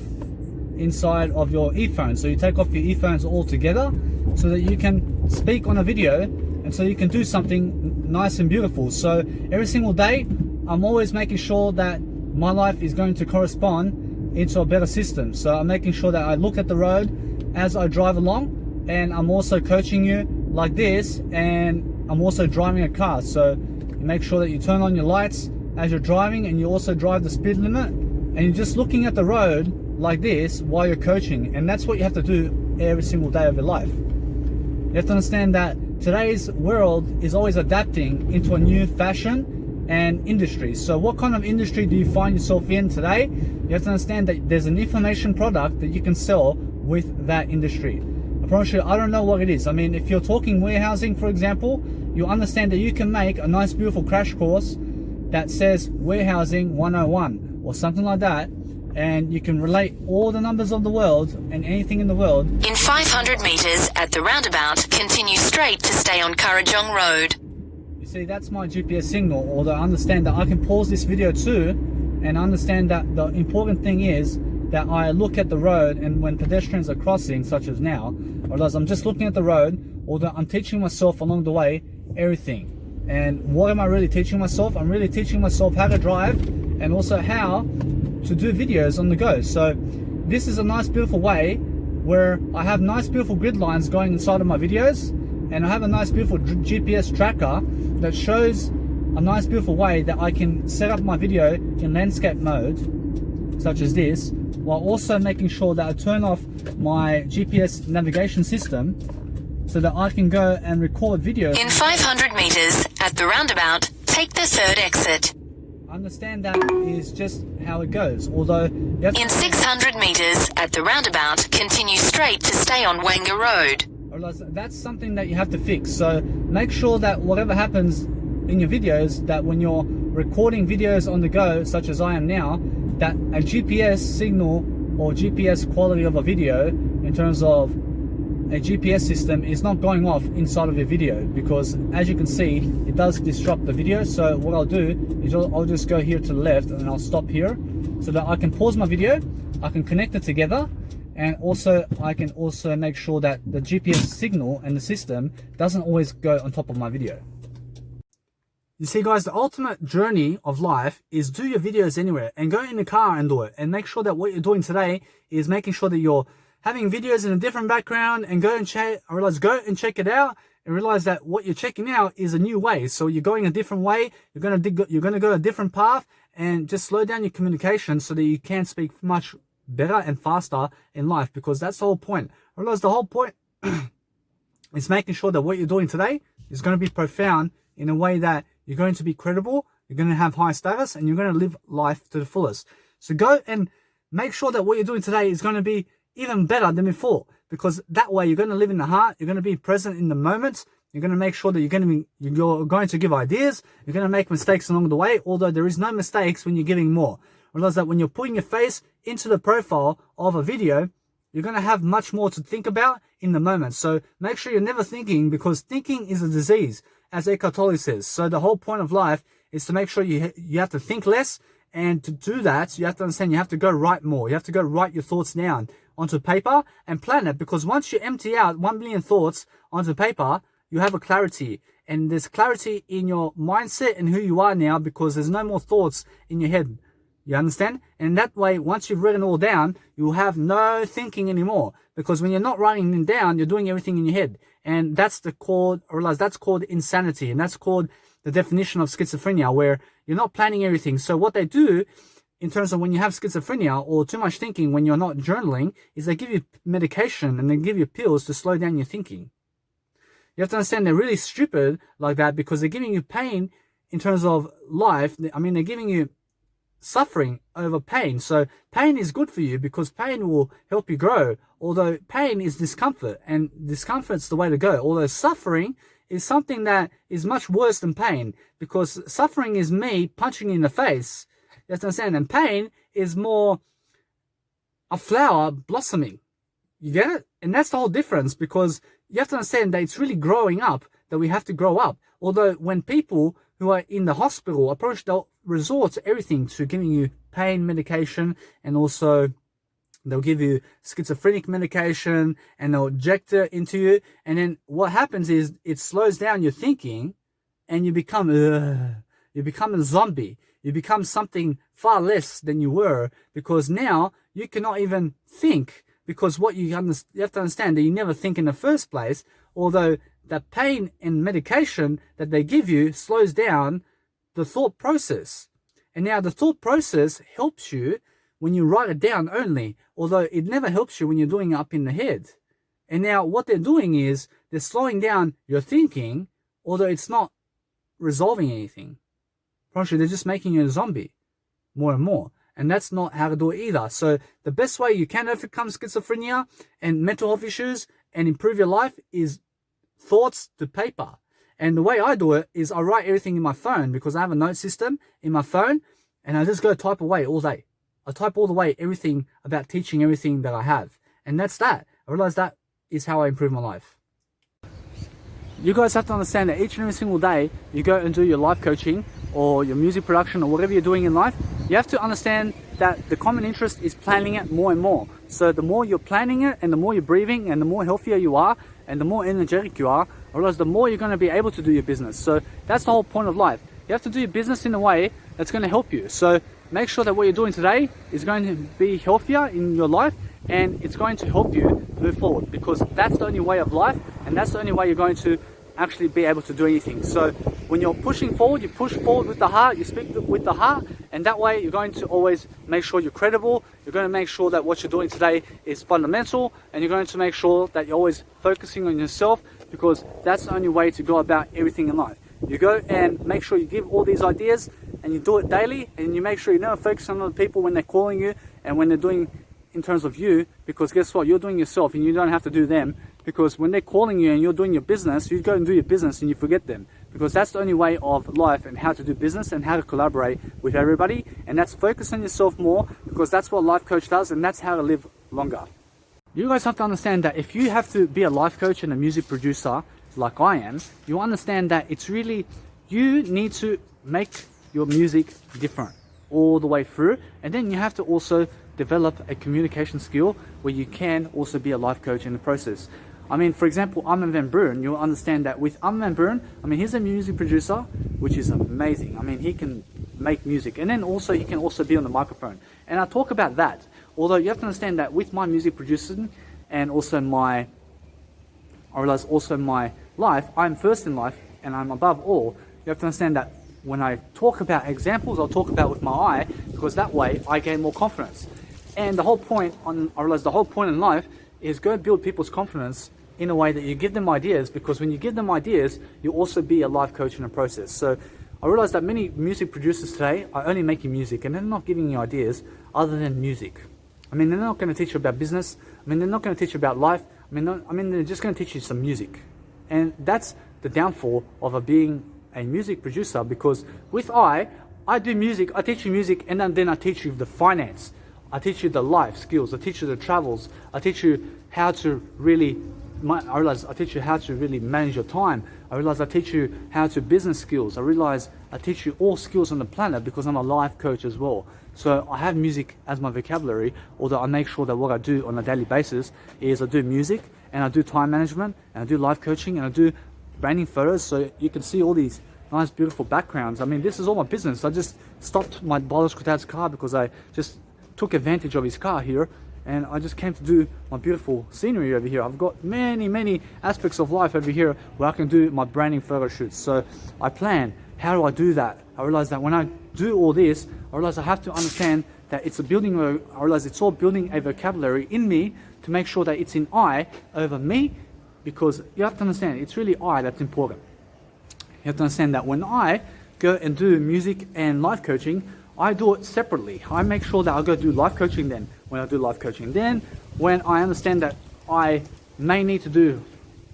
inside of your earphones. So you take off your earphones altogether so that you can speak on a video, and so you can do something nice and beautiful. So every single day I'm always making sure that my life is going to correspond into a better system. So I'm making sure that I look at the road as I drive along, and I'm also coaching you like this, and I'm also driving a car. So you make sure that you turn on your lights as you're driving, and you also drive the speed limit, and you're just looking at the road like this while you're coaching. And that's what you have to do every single day of your life. You have to understand that today's world is always adapting into a new fashion and industry. So what kind of industry do you find yourself in today? You have to understand that there's an information product that you can sell with that industry. I promise you, I don't know what it is. If you're talking warehousing, for example, you understand that you can make a nice beautiful crash course that says warehousing 101 or something like that, and you can relate all the numbers of the world and anything in the world. In 500 meters at the roundabout, continue straight to stay on Kurrajong Road. You see, that's my GPS signal, although I understand that I can pause this video too, and understand that the important thing is that I look at the road, and when pedestrians are crossing, such as now, otherwise I'm just looking at the road, although I'm teaching myself along the way everything. And what am I really teaching myself? I'm really teaching myself how to drive, and also how to do videos on the go. So this is a nice beautiful way where I have nice beautiful grid lines going inside of my videos, and I have a nice beautiful GPS tracker that shows a nice beautiful way that I can set up my video in landscape mode, such as this, while also making sure that I turn off my GPS navigation system so that I can go and record videos. In 500 meters, at the roundabout, take the third exit. I understand that is just how it goes, although you have to In 600 meters, at the roundabout, continue straight to stay on Wanga Road. realize that's something that you have to fix. So make sure that whatever happens in your videos, that when you're recording videos on the go, such as I am now, that a GPS signal or GPS quality of a video in terms of a GPS system is not going off inside of your video, because as you can see, it does disrupt the video. So what I'll do is I'll just go here to the left and I'll stop here so that I can pause my video, I can connect it together, and also I can also make sure that the GPS signal and the system doesn't always go on top of my video. You see guys, the ultimate journey of life is do your videos anywhere and go in the car and do it, and make sure that what you're doing today is making sure that you're having videos in a different background, and go and check it out and realize that what you're checking out is a new way. So you're going a different way, you're going to go a different path, and just slow down your communication so that you can speak much better and faster in life, because that's the whole point. I realize the whole point is making sure that what you're doing today is going to be profound in a way that you're going to be credible, you're going to have high status, and you're going to live life to the fullest. So go and make sure that what you're doing today is going to be even better than before, because that way you're going to live in the heart, you're going to be present in the moment, you're going to make sure that you're going to give ideas, you're going to make mistakes along the way, although there is no mistakes when you're giving more. Realize that when you're putting your face into the profile of a video, you're going to have much more to think about in the moment. So make sure you're never thinking, because thinking is a disease, as Eckhart Tolle says. So the whole point of life is to make sure you have to think less, and to do that, you have to understand you have to go write more. You have to go write your thoughts down onto paper and plan it, because once you empty out 1 million thoughts onto paper, you have a clarity, and there's clarity in your mindset and who you are now, because there's no more thoughts in your head. You understand? And that way, once you've written all down, you'll have no thinking anymore, because when you're not writing them down, you're doing everything in your head. And that's called insanity, and that's called the definition of schizophrenia, where you're not planning everything. So what they do in terms of when you have schizophrenia or too much thinking when you're not journaling is they give you medication and they give you pills to slow down your thinking. You have to understand they're really stupid like that, because they're giving you pain in terms of life. I mean, they're giving you suffering over pain. So pain is good for you, because pain will help you grow, although pain is discomfort, and discomfort's the way to go. Although suffering is something that is much worse than pain, because suffering is me punching you in the face. You have to understand, and pain is more a flower blossoming. You get it? And that's the whole difference, because you have to understand that it's really growing up that we have to grow up. Although when people who are in the hospital approach, they'll resort to everything, to giving you pain medication, and also they'll give you schizophrenic medication, and they'll inject it into you. And then what happens is it slows down your thinking, and you become a zombie. You become something far less than you were, because now you cannot even think, because what you have to understand that you never think in the first place, although the pain and medication that they give you slows down the thought process. And now the thought process helps you when you write it down only, although it never helps you when you're doing it up in the head. And now what they're doing is they're slowing down your thinking, although it's not resolving anything. Probably they're just making you a zombie more and more. And that's not how to do it either. So the best way you can overcome schizophrenia and mental health issues and improve your life is thoughts to paper. And the way I do it is I write everything in my phone, because I have a note system in my phone, and I just go type away all day. I type all the way everything about teaching, everything that I have. And that's that. I realize that is how I improve my life. You guys have to understand that each and every single day you go and do your life coaching or your music production or whatever you're doing in life, you have to understand that the common interest is planning it more and more. So the more you're planning it, and the more you're breathing, and the more healthier you are, and the more energetic you are, I realize the more you're going to be able to do your business. So that's the whole point of life. You have to do your business in a way that's going to help you. So make sure that what you're doing today is going to be healthier in your life, and it's going to help you move forward, because that's the only way of life, and that's the only way you're going to actually be able to do anything. So when you're pushing forward, you push forward with the heart, you speak with the heart, and that way you're going to always make sure you're credible. You're going to make sure that what you're doing today is fundamental, and you're going to make sure that you're always focusing on yourself, because that's the only way to go about everything in life. You go and make sure you give all these ideas, and you do it daily, and you make sure you never focus on other people when they're calling you and when they're doing in terms of you, because guess what, you're doing yourself and you don't have to do them, because when they're calling you and you're doing your business, you go and do your business and you forget them, because that's the only way of life and how to do business and how to collaborate with everybody, and that's focus on yourself more, because that's what a life coach does, and that's how to live longer. You guys have to understand that if you have to be a life coach and a music producer like I am, you understand that it's really, you need to make your music different all the way through, and then you have to also develop a communication skill where you can also be a life coach in the process. I mean, for example, Armin van Buuren, you'll understand that with Armin van Buuren, I mean, he's a music producer, which is amazing. I mean, he can make music, and then also he can also be on the microphone. And I talk about that, although you have to understand that with my music producing and also I realize also my life, I'm first in life and I'm above all. You have to understand that when I talk about examples, I'll talk about with my eye, because that way I gain more confidence. And the whole point I realize the whole point in life is go build people's confidence in a way that you give them ideas, because when you give them ideas, you also be a life coach in the process. So I realize that many music producers today are only making music, and they're not giving you ideas other than music. I mean, they're not going to teach you about business. I mean, they're not going to teach you about life. I mean, they're just going to teach you some music. And that's the downfall of being a music producer, because with I do music, I teach you music, and then I teach you the finance. I teach you the life skills, I teach you the travels, I teach you how to really, I teach you how to really manage your time. I realize I teach you how to business skills. I realize I teach you all skills on the planet, because I'm a life coach as well. So I have music as my vocabulary, although I make sure that what I do on a daily basis is I do music, and I do time management, and I do life coaching, and I do branding photos, so you can see all these nice beautiful backgrounds. I mean, this is all my business. I just stopped my biological dad's car because I just took advantage of his car here, and I just came to do my beautiful scenery over here. I've got many aspects of life over here where I can do my branding photo shoots. So I plan, how do I do that? I realize that when I do all this, I realize I have to understand that it's I realize it's all building a vocabulary in me to make sure that it's in I over me, because you have to understand it's really I that's important. You have to understand that when I go and do music and life coaching, I do it separately. I make sure that I go do life coaching then. When I do life coaching, then when I understand that I may need to do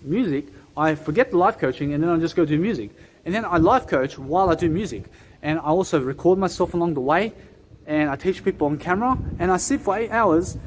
music, I forget the life coaching, and then I just go do music. And then I life coach while I do music. And I also record myself along the way, and I teach people on camera, and I sit for 8 hours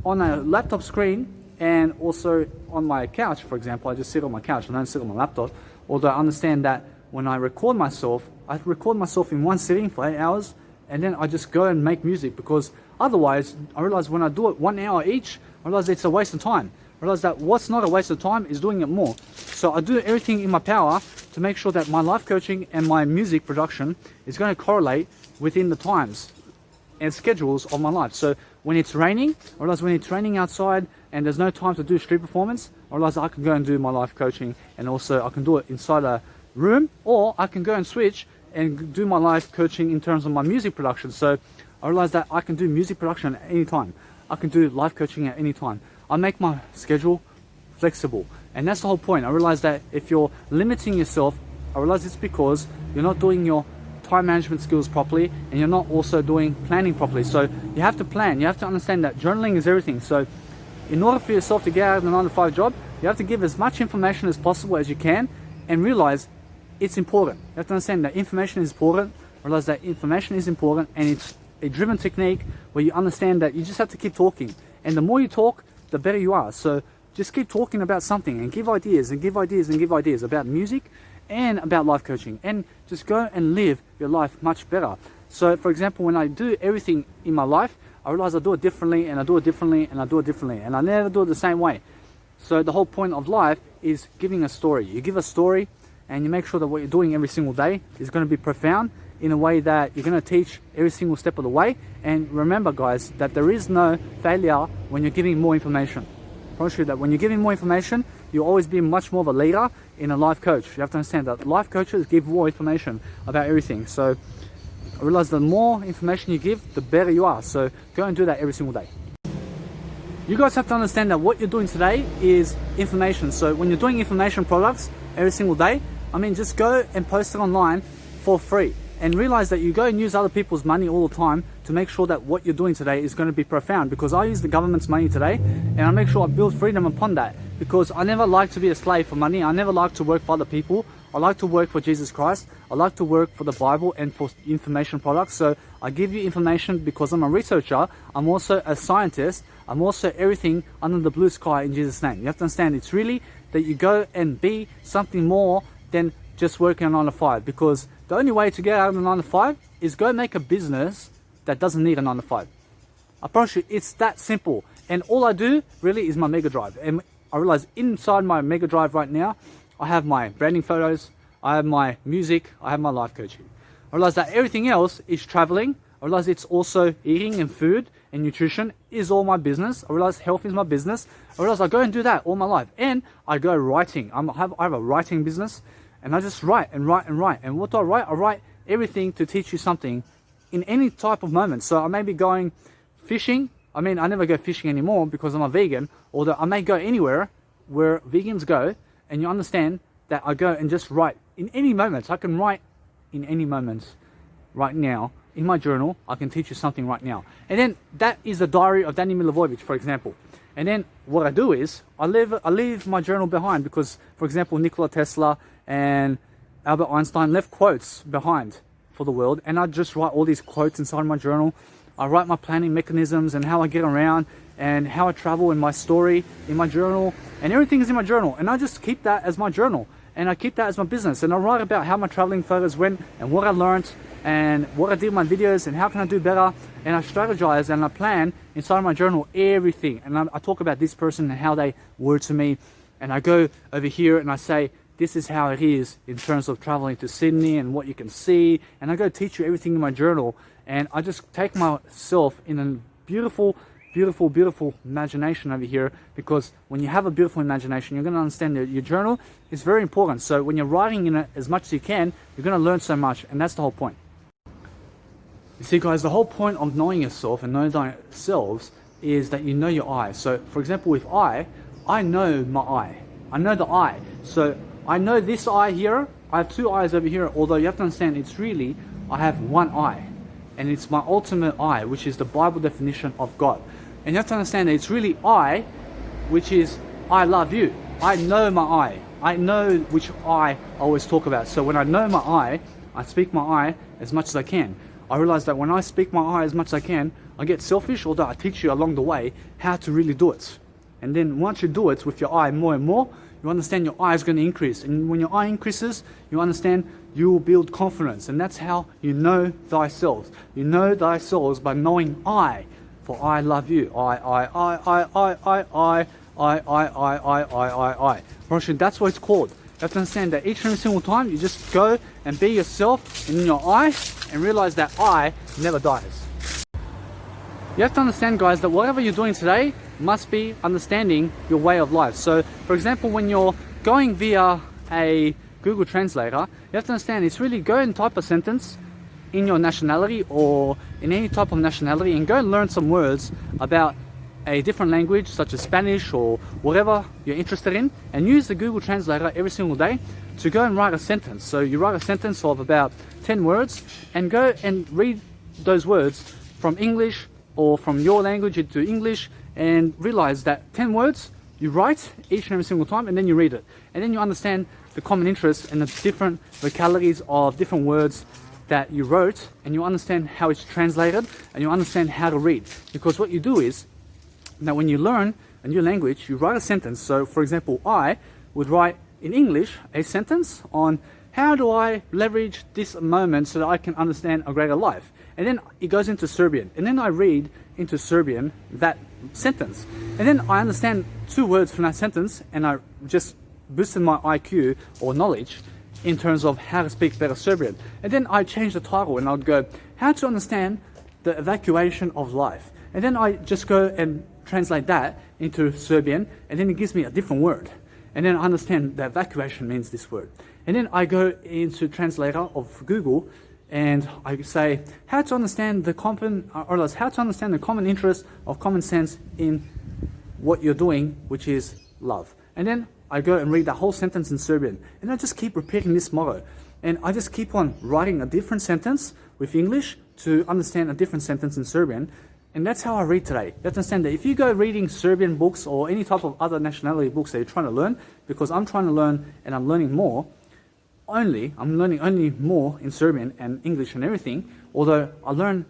on a laptop screen, and also on my couch, for example. I just sit on my couch, I don't sit on my laptop. Although I understand that when I record myself in one sitting for 8 hours, and then I just go and make music, because otherwise I realize when I do it 1 hour each, I realize it's a waste of time. I realize that what's not a waste of time is doing it more. So I do everything in my power to make sure that my life coaching and my music production is going to correlate within the times and schedules of my life. So when it's raining, I realize when it's raining outside and there's no time to do street performance, I realize I can go and do my life coaching, and also I can do it inside a room, or I can go and switch and do my life coaching in terms of my music production. So I realize that I can do music production at any time. I can do life coaching at any time. I make my schedule flexible, and that's the whole point. I realize that if you're limiting yourself, I realize it's because you're not doing your time management skills properly, and you're not also doing planning properly. So you have to plan. You have to understand that journaling is everything. So in order for yourself to get out of the 9-to-5 job, you have to give as much information as possible as you can, and realize it's important. You have to understand that information is important. Realize that information is important, and it's a driven technique where you understand that you just have to keep talking. And the more you talk, the better you are. So just keep talking about something, and give ideas and give ideas and give ideas about music and about life coaching, and just go and live your life much better. So for example, when I do everything in my life, I realize I do it differently, and I do it differently, and I do it differently, and I never do it the same way. So the whole point of life is giving a story. You give a story, and you make sure that what you're doing every single day is going to be profound in a way that you're going to teach every single step of the way. And remember, guys, that there is no failure when you're giving more information. I promise you that when you're giving more information, you'll always be much more of a leader in a life coach. You have to understand that life coaches give more information about everything. So I realize the more information you give, the better you are. So go and do that every single day. You guys have to understand that what you're doing today is information. So when you're doing information products every single day, I mean, just go and post it online for free. And realize that you go and use other people's money all the time to make sure that what you're doing today is going to be profound. Because I use the government's money today, and I make sure I build freedom upon that. Because I never like to be a slave for money. I never like to work for other people. I like to work for Jesus Christ. I like to work for the Bible and for information products. So I give you information because I'm a researcher. I'm also a scientist. I'm also everything under the blue sky in Jesus' name. You have to understand, it's really that you go and be something more than just working a 9 to 5. Because the only way to get out of a 9 to 5 is go make a business that doesn't need a 9 to 5. I promise you, it's that simple. And all I do really is my Mega Drive. And I realize inside my Mega Drive right now, I have my branding photos, I have my music, I have my life coaching. I realize that everything else is traveling. I realize it's also eating and food and nutrition is all my business. I realize health is my business. I realize I go and do that all my life. And I go writing. I have a writing business. And I just write and write and write. And what do I write? I write everything to teach you something in any type of moment. So I may be going fishing. I mean, I never go fishing anymore because I'm a vegan. Although I may go anywhere where vegans go. And you understand that I go and just write in any moments. I can write in any moments right now. In my journal, I can teach you something right now. And then that is the diary of Danny Milivojevic, for example. And then what I do is I leave my journal behind because, for example, Nikola Tesla and Albert Einstein left quotes behind for the world, and I just write all these quotes inside my journal. I write my planning mechanisms and how I get around and how I travel in my story in my journal, and everything is in my journal, and I just keep that as my journal, and I keep that as my business, and I write about how my traveling photos went and what I learned and what I did in my videos and how can I do better, and I strategize and I plan inside my journal everything, and I talk about this person and how they were to me, and I go over here and I say, this is how it is in terms of traveling to Sydney and what you can see, and I go teach you everything in my journal, and I just take myself in a beautiful imagination over here, because when you have a beautiful imagination, you're going to understand that your journal is very important. So when you're writing in it as much as you can, you're going to learn so much, and that's the whole point. You see, guys, the whole point of knowing yourself and knowing yourselves is that you know your I. So for example, with I know my I. I know the I. So I know this eye here. I have two eyes over here, although you have to understand it's really, I have one eye. And it's my ultimate I, which is the Bible definition of God. And you have to understand that it's really I, which is I love you. I know my I. I know which I always talk about. So when I know my I speak my I as much as I can. I realize that when I speak my I as much as I can, I get selfish, although I teach you along the way how to really do it. And then once you do it with your I more and more, you understand your I is going to increase. And when your I increases, you understand you will build confidence. And that's how you know thyself. You know thyself by knowing I. For I love you. I. Russian, that's what it's called. You have to understand that each and every single time you just go and be yourself in your I and realize that I never dies. You have to understand, guys, that whatever you're doing today must be understanding your way of life. So, for example, when you're going via a Google Translator, you have to understand it's really go and type a sentence in your nationality or in any type of nationality and go and learn some words about a different language such as Spanish or whatever you're interested in, and use the Google Translator every single day to go and write a sentence. So you write a sentence of about 10 words and go and read those words from English or from your language into English, and realize that 10 words you write each and every single time, and then you read it. And then you understand the common interests and the different vocalities of different words that you wrote, and you understand how it's translated, and you understand how to read. Because what you do is, now when you learn a new language, you write a sentence. So for example, I would write in English a sentence on how do I leverage this moment so that I can understand a greater life. And then it goes into Serbian. And then I read into Serbian that sentence. And then I understand 2 words from that sentence, and I just boosted my IQ or knowledge in terms of how to speak better Serbian. And then I change the title and I'd go, how to understand the evacuation of life. And then I just go and translate that into Serbian, and then it gives me a different word. and then I understand that evacuation means this word. And then I go into translator of Google, and I say how to understand the common interest of common sense in what you're doing, which is love. And then I go and read that whole sentence in Serbian, and I just keep repeating this motto, and I just keep on writing a different sentence with English to understand a different sentence in Serbian. And that's how I read today. You have to understand that if you go reading Serbian books or any type of other nationality books that you're trying to learn, because I'm trying to learn and I'm learning more, I'm learning only more in Serbian and English and everything, although I learn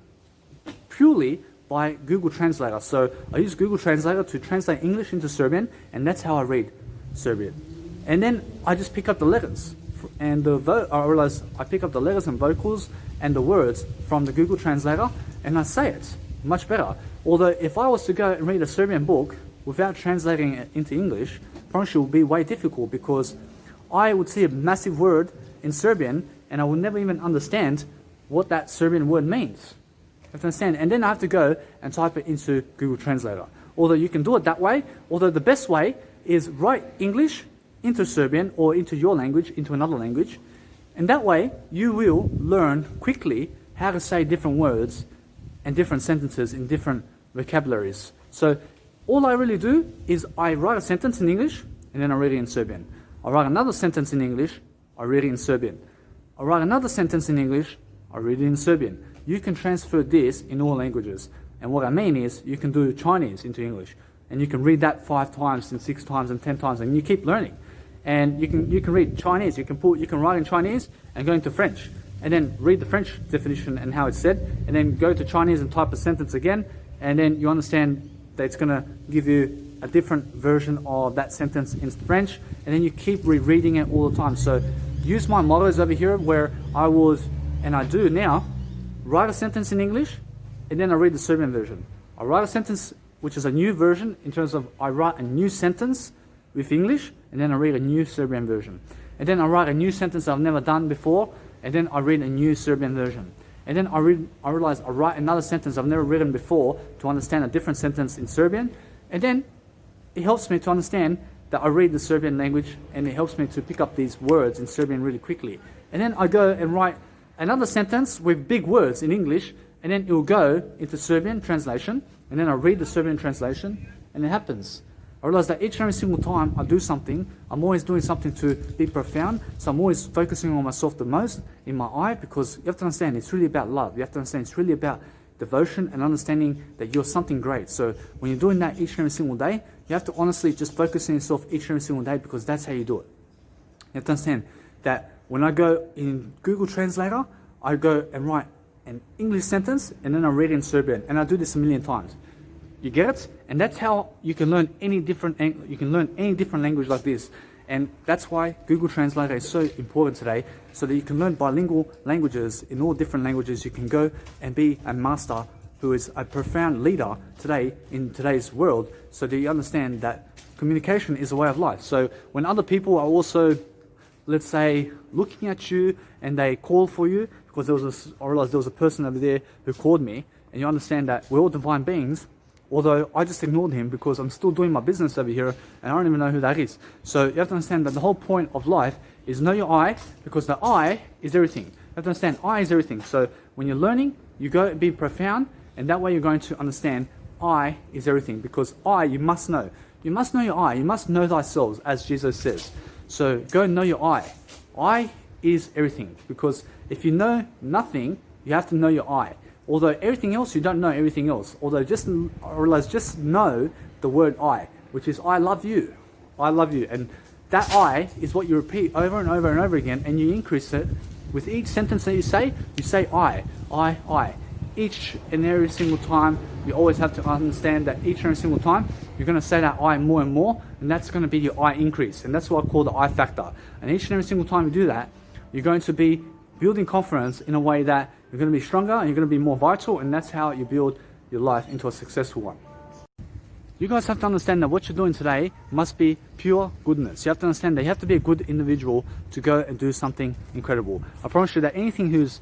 purely by Google Translator. So I use Google Translator to translate English into Serbian, and that's how I read Serbian. And then I just pick up the letters, and I realize I pick up the letters and vocals and the words from the Google Translator, and I say it much better. Although if I was to go and read a Serbian book without translating it into English, probably it would be way difficult, because I would see a massive word in Serbian and I would never even understand what that Serbian word means. You have to understand? And then I have to go and type it into Google Translator. Although you can do it that way, although the best way is write English into Serbian or into your language, into another language, and that way you will learn quickly how to say different words and different sentences in different vocabularies. So all I really do is I write a sentence in English and then I read it in Serbian. I write another sentence in English, I read it in Serbian. I write another sentence in English, I read it in Serbian. You can transfer this in all languages. And what I mean is you can do Chinese into English, and you can read that 5 times and 6 times and 10 times, and you keep learning. And you can read Chinese, you can write in Chinese and go into French, and then read the French definition and how it's said, and then go to Chinese and type a sentence again, and then you understand that it's going to give you a different version of that sentence in French, and then you keep rereading it all the time. So use my mottos over here, where I was, and I do now, write a sentence in English, and then I read the Serbian version. I write a sentence which is a new version, in terms of I write a new sentence with English, and then I read a new Serbian version. And then I write a new sentence I've never done before, and then I read a new Serbian version. And then I realize I write another sentence I've never written before to understand a different sentence in Serbian. And then it helps me to understand that I read the Serbian language, and it helps me to pick up these words in Serbian really quickly. And then I go and write another sentence with big words in English, and then it will go into Serbian translation, and then I read the Serbian translation, and it happens. I realize that each and every single time I do something, I'm always doing something to be profound, so I'm always focusing on myself the most in my eye, because you have to understand it's really about love. You have to understand it's really about devotion and understanding that you're something great. So when you're doing that each and every single day, you have to honestly just focus on yourself each and every single day, because that's how you do it. You have to understand that when I go in Google Translator, I go and write an English sentence, and then I read it in Serbian, and I do this a million times. You get it? And that's how you can learn any different language like this. And that's why Google Translator is so important today, so that you can learn bilingual languages in all different languages. You can go and be a master who is a profound leader today in today's world, so that you understand that communication is a way of life. So when other people are also, let's say, looking at you and they call for you, because I realized there was a person over there who called me, and you understand that we're all divine beings, although I just ignored him because I'm still doing my business over here and I don't even know who that is. So you have to understand that the whole point of life is know your I, because the I is everything. You have to understand I is everything. So when you're learning, you go and be profound, and that way you're going to understand I is everything, because I, you must know. You must know your I. You must know thyself, as Jesus says. So go and know your I. I is everything, because if you know nothing, you have to know your I. Although everything else, you don't know everything else. Although just know the word I, which is I love you. I love you. And that I is what you repeat over and over and over again, and you increase it. With each sentence that you say I. Each and every single time, you always have to understand that each and every single time, you're going to say that I more and more, and that's going to be your I increase. And that's what I call the I factor. And each and every single time you do that, you're going to be building confidence in a way that you're going to be stronger and you're going to be more vital, and that's how you build your life into a successful one. You guys have to understand that what you're doing today must be pure goodness. You have to understand that you have to be a good individual to go and do something incredible. I promise you that anything who's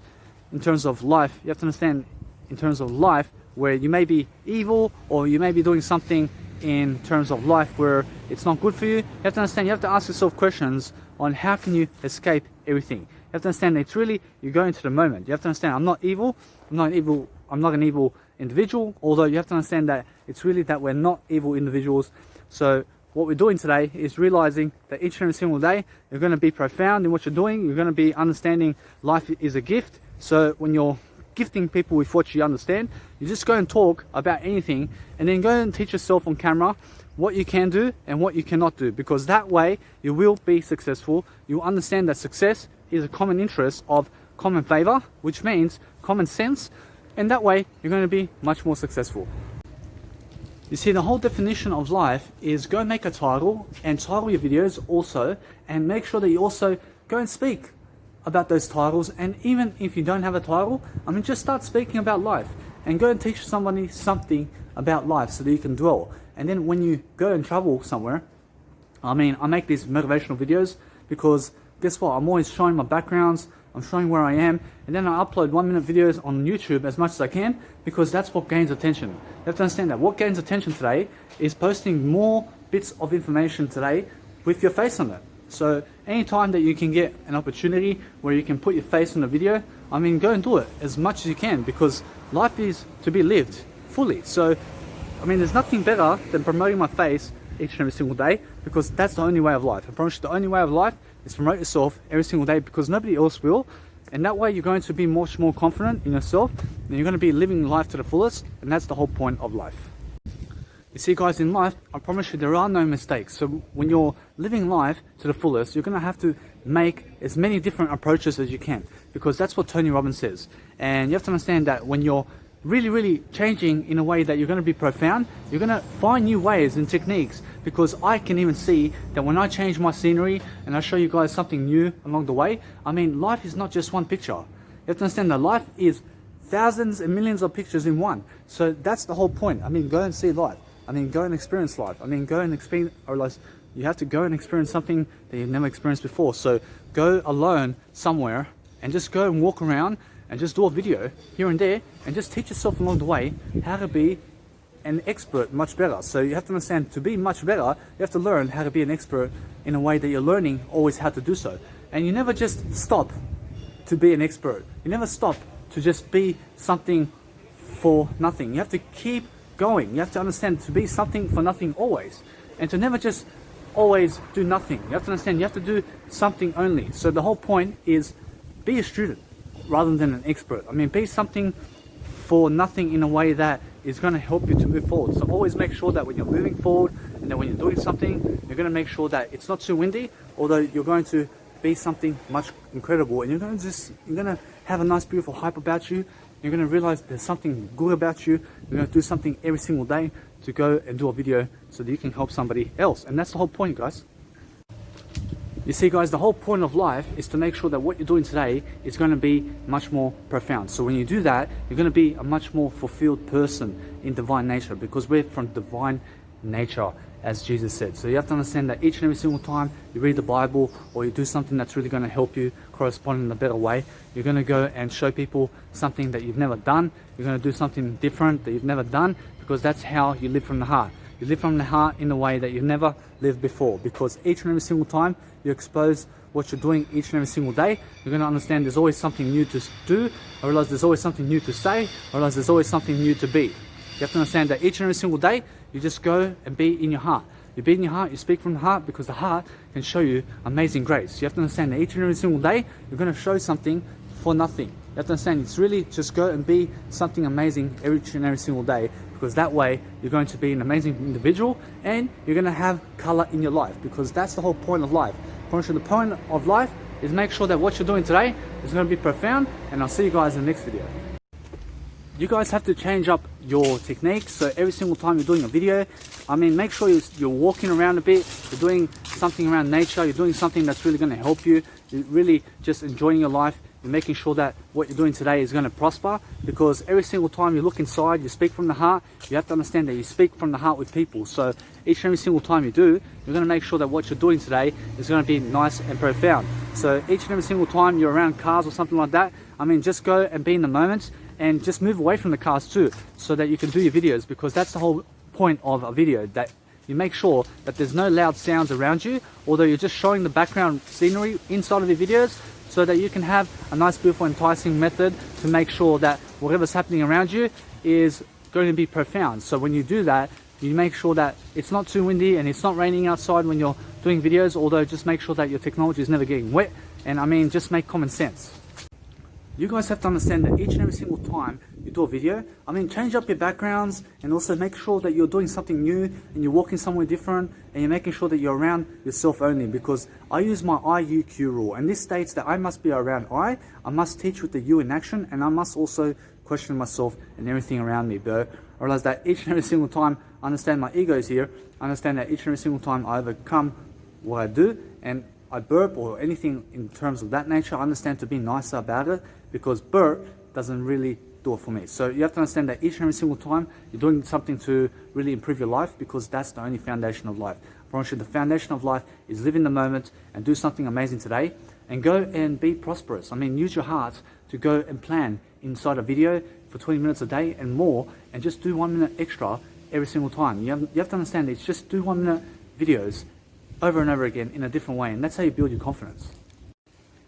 in terms of life, you have to understand in terms of life where you may be evil or you may be doing something in terms of life where it's not good for you, you have to understand, you have to ask yourself questions on how can you escape everything. You have to understand it's really, you go into the moment. You have to understand, I'm not evil, I'm not an evil individual, although you have to understand that it's really that we're not evil individuals. So what we're doing today is realizing that each and every single day, you're going to be profound in what you're doing. You're going to be understanding life is a gift. So when you're gifting people with what you understand, you just go and talk about anything and then go and teach yourself on camera what you can do and what you cannot do, because that way you will be successful. You understand that success is a common interest of common favor, which means common sense, and that way you're going to be much more successful. You see, the whole definition of life is go make a title and title your videos also, and make sure that you also go and speak about those titles. And even if you don't have a title, I mean, just start speaking about life and go and teach somebody something about life so that you can dwell. And then when you go and travel somewhere, I mean, I make these motivational videos because guess what? I'm always showing my backgrounds, I'm showing where I am, and then I upload 1-minute videos on YouTube as much as I can, because that's what gains attention. You have to understand that what gains attention today is posting more bits of information today with your face on it. So anytime that you can get an opportunity where you can put your face on a video, I mean, go and do it as much as you can, because life is to be lived fully. So, I mean, there's nothing better than promoting my face each and every single day, because that's the only way of life. I promise you, the only way of life is to promote yourself every single day, because nobody else will. And that way you're going to be much more confident in yourself, and you're going to be living life to the fullest, and that's the whole point of life. You see, guys, in life, I promise you, there are no mistakes. So when you're living life to the fullest, you're going to have to make as many different approaches as you can, because that's what Tony Robbins says. And you have to understand that when you're really changing in a way that you're going to be profound, you're going to find new ways and techniques, because I can even see that when I change my scenery and I show you guys something new along the way, I mean, life is not just one picture. You have to understand that life is thousands and millions of pictures in one. So that's the whole point. I mean, go and see life. I mean, go and experience life. I mean, go and experience, or like, you have to go and experience something that you've never experienced before. So go alone somewhere and just go and walk around and just do a video here and there, and just teach yourself along the way how to be an expert much better. So you have to understand, to be much better, you have to learn how to be an expert in a way that you're learning always how to do so. And you never just stop to be an expert. You never stop to just be something for nothing. You have to keep going. You have to understand, to be something for nothing always, and to never just always do nothing. You have to understand, you have to do something only. So the whole point is, be a student rather than an expert. I mean, be something for nothing in a way that is going to help you to move forward. So always make sure that when you're moving forward, and then when you're doing something, you're going to make sure that it's not too windy, although you're going to be something much incredible, and you're going to have a nice beautiful hype about you. You're going to realize there's something good about you. You're going to do something every single day to go and do a video so that you can help somebody else. And that's the whole point, guys. You see, guys, the whole point of life is to make sure that what you're doing today is going to be much more profound. So when you do that, you're going to be a much more fulfilled person in divine nature, because we're from divine nature, as Jesus said. So you have to understand that each and every single time you read the Bible, or you do something that's really going to help you correspond in a better way, you're going to go and show people something that you've never done. You're going to do something different that you've never done, because that's how you live from the heart. You live from the heart in a way that you've never lived before, because each and every single time you expose what you're doing each and every single day, you're going to understand there's always something new to do. I realize there's always something new to say. I realize there's always something new to be. You have to understand that each and every single day, you just go and be in your heart. You be in your heart, you speak from the heart, because the heart can show you amazing grace. You have to understand that each and every single day, you're going to show something for nothing. You have to understand, it's really just go and be something amazing each and every single day, because that way you're going to be an amazing individual, and you're going to have color in your life, because that's the whole point of life. The point of life is make sure that what you're doing today is going to be profound, and I'll see you guys in the next video. You guys have to change up your techniques. So every single time you're doing a video, I mean, make sure you're walking around a bit, you're doing something around nature, you're doing something that's really going to help you, you're really just enjoying your life. You're making sure that what you're doing today is going to prosper, because every single time you look inside, you speak from the heart. You have to understand that you speak from the heart with people. So each and every single time you do, you're going to make sure that what you're doing today is going to be nice and profound. So each and every single time you're around cars or something like that, I mean, just go and be in the moment, and just move away from the cars too, so that you can do your videos, because that's the whole point of a video, that you make sure that there's no loud sounds around you, although you're just showing the background scenery inside of your videos, so that you can have a nice, beautiful, enticing method to make sure that whatever's happening around you is going to be profound. So when you do that, you make sure that it's not too windy and it's not raining outside when you're doing videos, although just make sure that your technology is never getting wet. And I mean, just make common sense. You guys have to understand that each and every single time you do a video, I mean, change up your backgrounds and also make sure that you're doing something new and you're walking somewhere different and you're making sure that you're around yourself only, because I use my IUQ rule, and this states that I must be around I must teach with the U in action, and I must also question myself and everything around me. But I realize that each and every single time I understand my ego is here, I understand that each and every single time I overcome what I do and I burp or anything in terms of that nature, I understand to be nicer about it, because burp doesn't really do it for me. So you have to understand that each and every single time you're doing something to really improve your life, because that's the only foundation of life. I promise you, the foundation of life is live in the moment and do something amazing today and go and be prosperous. I mean, use your heart to go and plan inside a video for 20 minutes a day and more, and just do 1 minute extra every single time. You have to understand it's just do 1 minute videos over and over again in a different way, and that's how you build your confidence.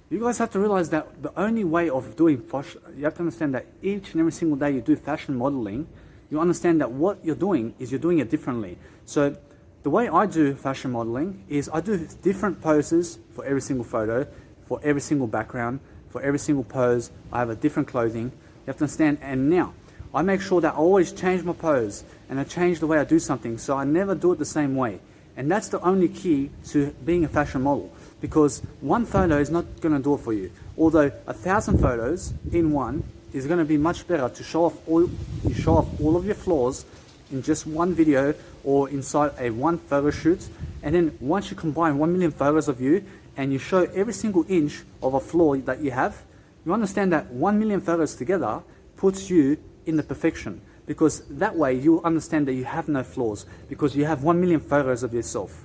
You guys have to realize that the only way of doing fashion, you have to understand that each and every single day you do fashion modeling, you understand that what you're doing is you're doing it differently. So the way I do fashion modeling is I do different poses for every single photo, for every single background, for every single pose. I have a different clothing. You have to understand, and now I make sure that I always change my pose and I change the way I do something, so I never do it the same way. And that's the only key to being a fashion model, because one photo is not going to do it for you. Although 1,000 photos in one is going to be much better to show off all of your flaws in just one video or inside a one photo shoot. And then once you combine 1 million photos of you and you show every single inch of a flaw that you have, you understand that 1 million photos together puts you in the perfection, because that way you understand that you have no flaws, because you have 1 million photos of yourself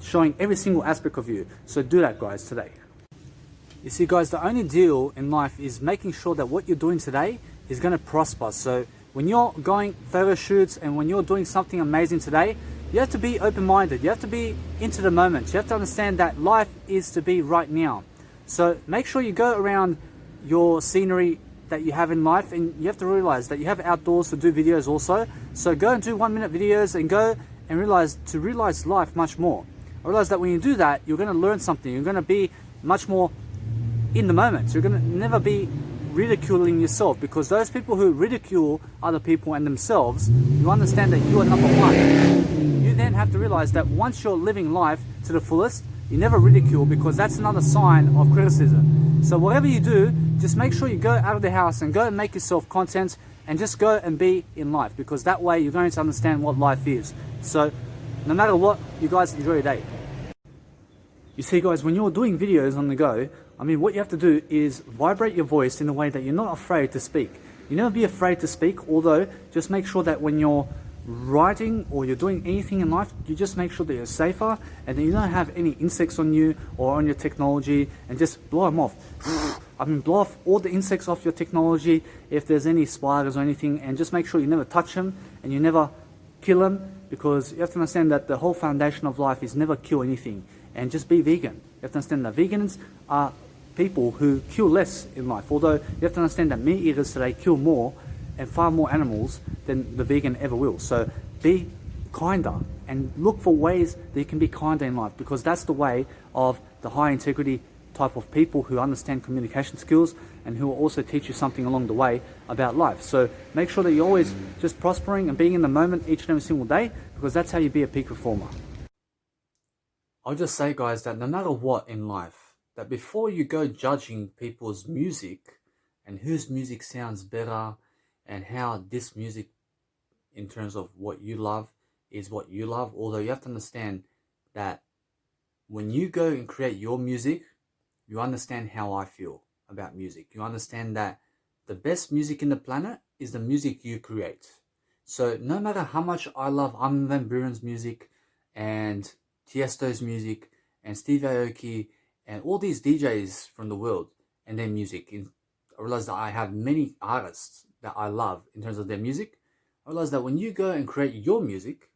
showing every single aspect of you. So do that, guys, today. You see, guys, the only deal in life is making sure that what you're doing today is going to prosper. So when you're going photo shoots and when you're doing something amazing today, you have to be open-minded. You have to be into the moment. You have to understand that life is to be right now. So make sure you go around your scenery that you have in life, and you have to realize that you have outdoors to do videos also. So go and do 1 minute videos and go and realize life much more. I realize that when you do that, you're going to learn something. You're going to be much more in the moment. You're going to never be ridiculing yourself, because those people who ridicule other people and themselves, you understand that you are number one. You then have to realize that once you're living life to the fullest, you never ridicule, because that's another sign of criticism. So whatever you do, just make sure you go out of the house and go and make yourself content and just go and be in life, because that way you're going to understand what life is. So no matter what, you guys enjoy your day. You see, guys, when you're doing videos on the go, I mean, what you have to do is vibrate your voice in a way that you're not afraid to speak. You never be afraid to speak, although just make sure that when you're writing or you're doing anything in life, you just make sure that you're safer and that you don't have any insects on you or on your technology, and just blow them off. I mean, blow off all the insects off your technology if there's any spiders or anything, and just make sure you never touch them and you never kill them, because you have to understand that the whole foundation of life is never kill anything, and just be vegan. You have to understand that vegans are people who kill less in life, although you have to understand that meat eaters today kill more and far more animals than the vegan ever will. So be kinder and look for ways that you can be kinder in life, because that's the way of the high integrity type of people who understand communication skills and who will also teach you something along the way about life. So make sure that you're always just prospering and being in the moment each and every single day, because that's how you be a peak performer. I'll just say, guys, that no matter what in life, that before you go judging people's music and whose music sounds better and how this music in terms of what you love is what you love, although you have to understand that when you go and create your music, you understand how I feel about music. You understand that the best music in the planet is the music you create. So no matter how much I love Armin van Buuren's music and Tiesto's music and Steve Aoki and all these DJs from the world and their music, I realize that I have many artists that I love in terms of their music. I realized that when you go and create your music,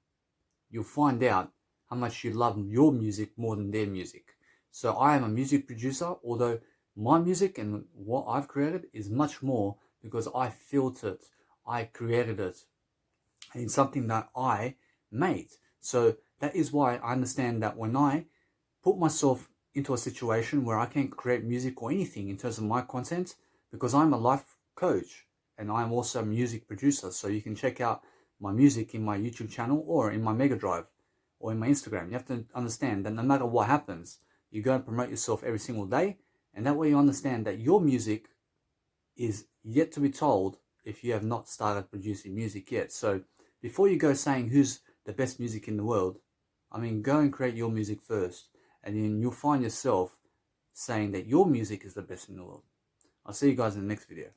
you'll find out how much you love your music more than their music. So I am a music producer, although my music and what I've created is much more because I felt it, I created it, and it's something that I made. So that is why I understand that when I put myself into a situation where I can create music or anything in terms of my content, because I'm a life coach and I'm also a music producer. So you can check out my music in my YouTube channel or in my Mega Drive or in my Instagram. You have to understand that no matter what happens, you go and promote yourself every single day. And that way you understand that your music is yet to be told if you have not started producing music yet. So before you go saying who's the best music in the world, I mean, go and create your music first, and then you'll find yourself saying that your music is the best in the world. I'll see you guys in the next video.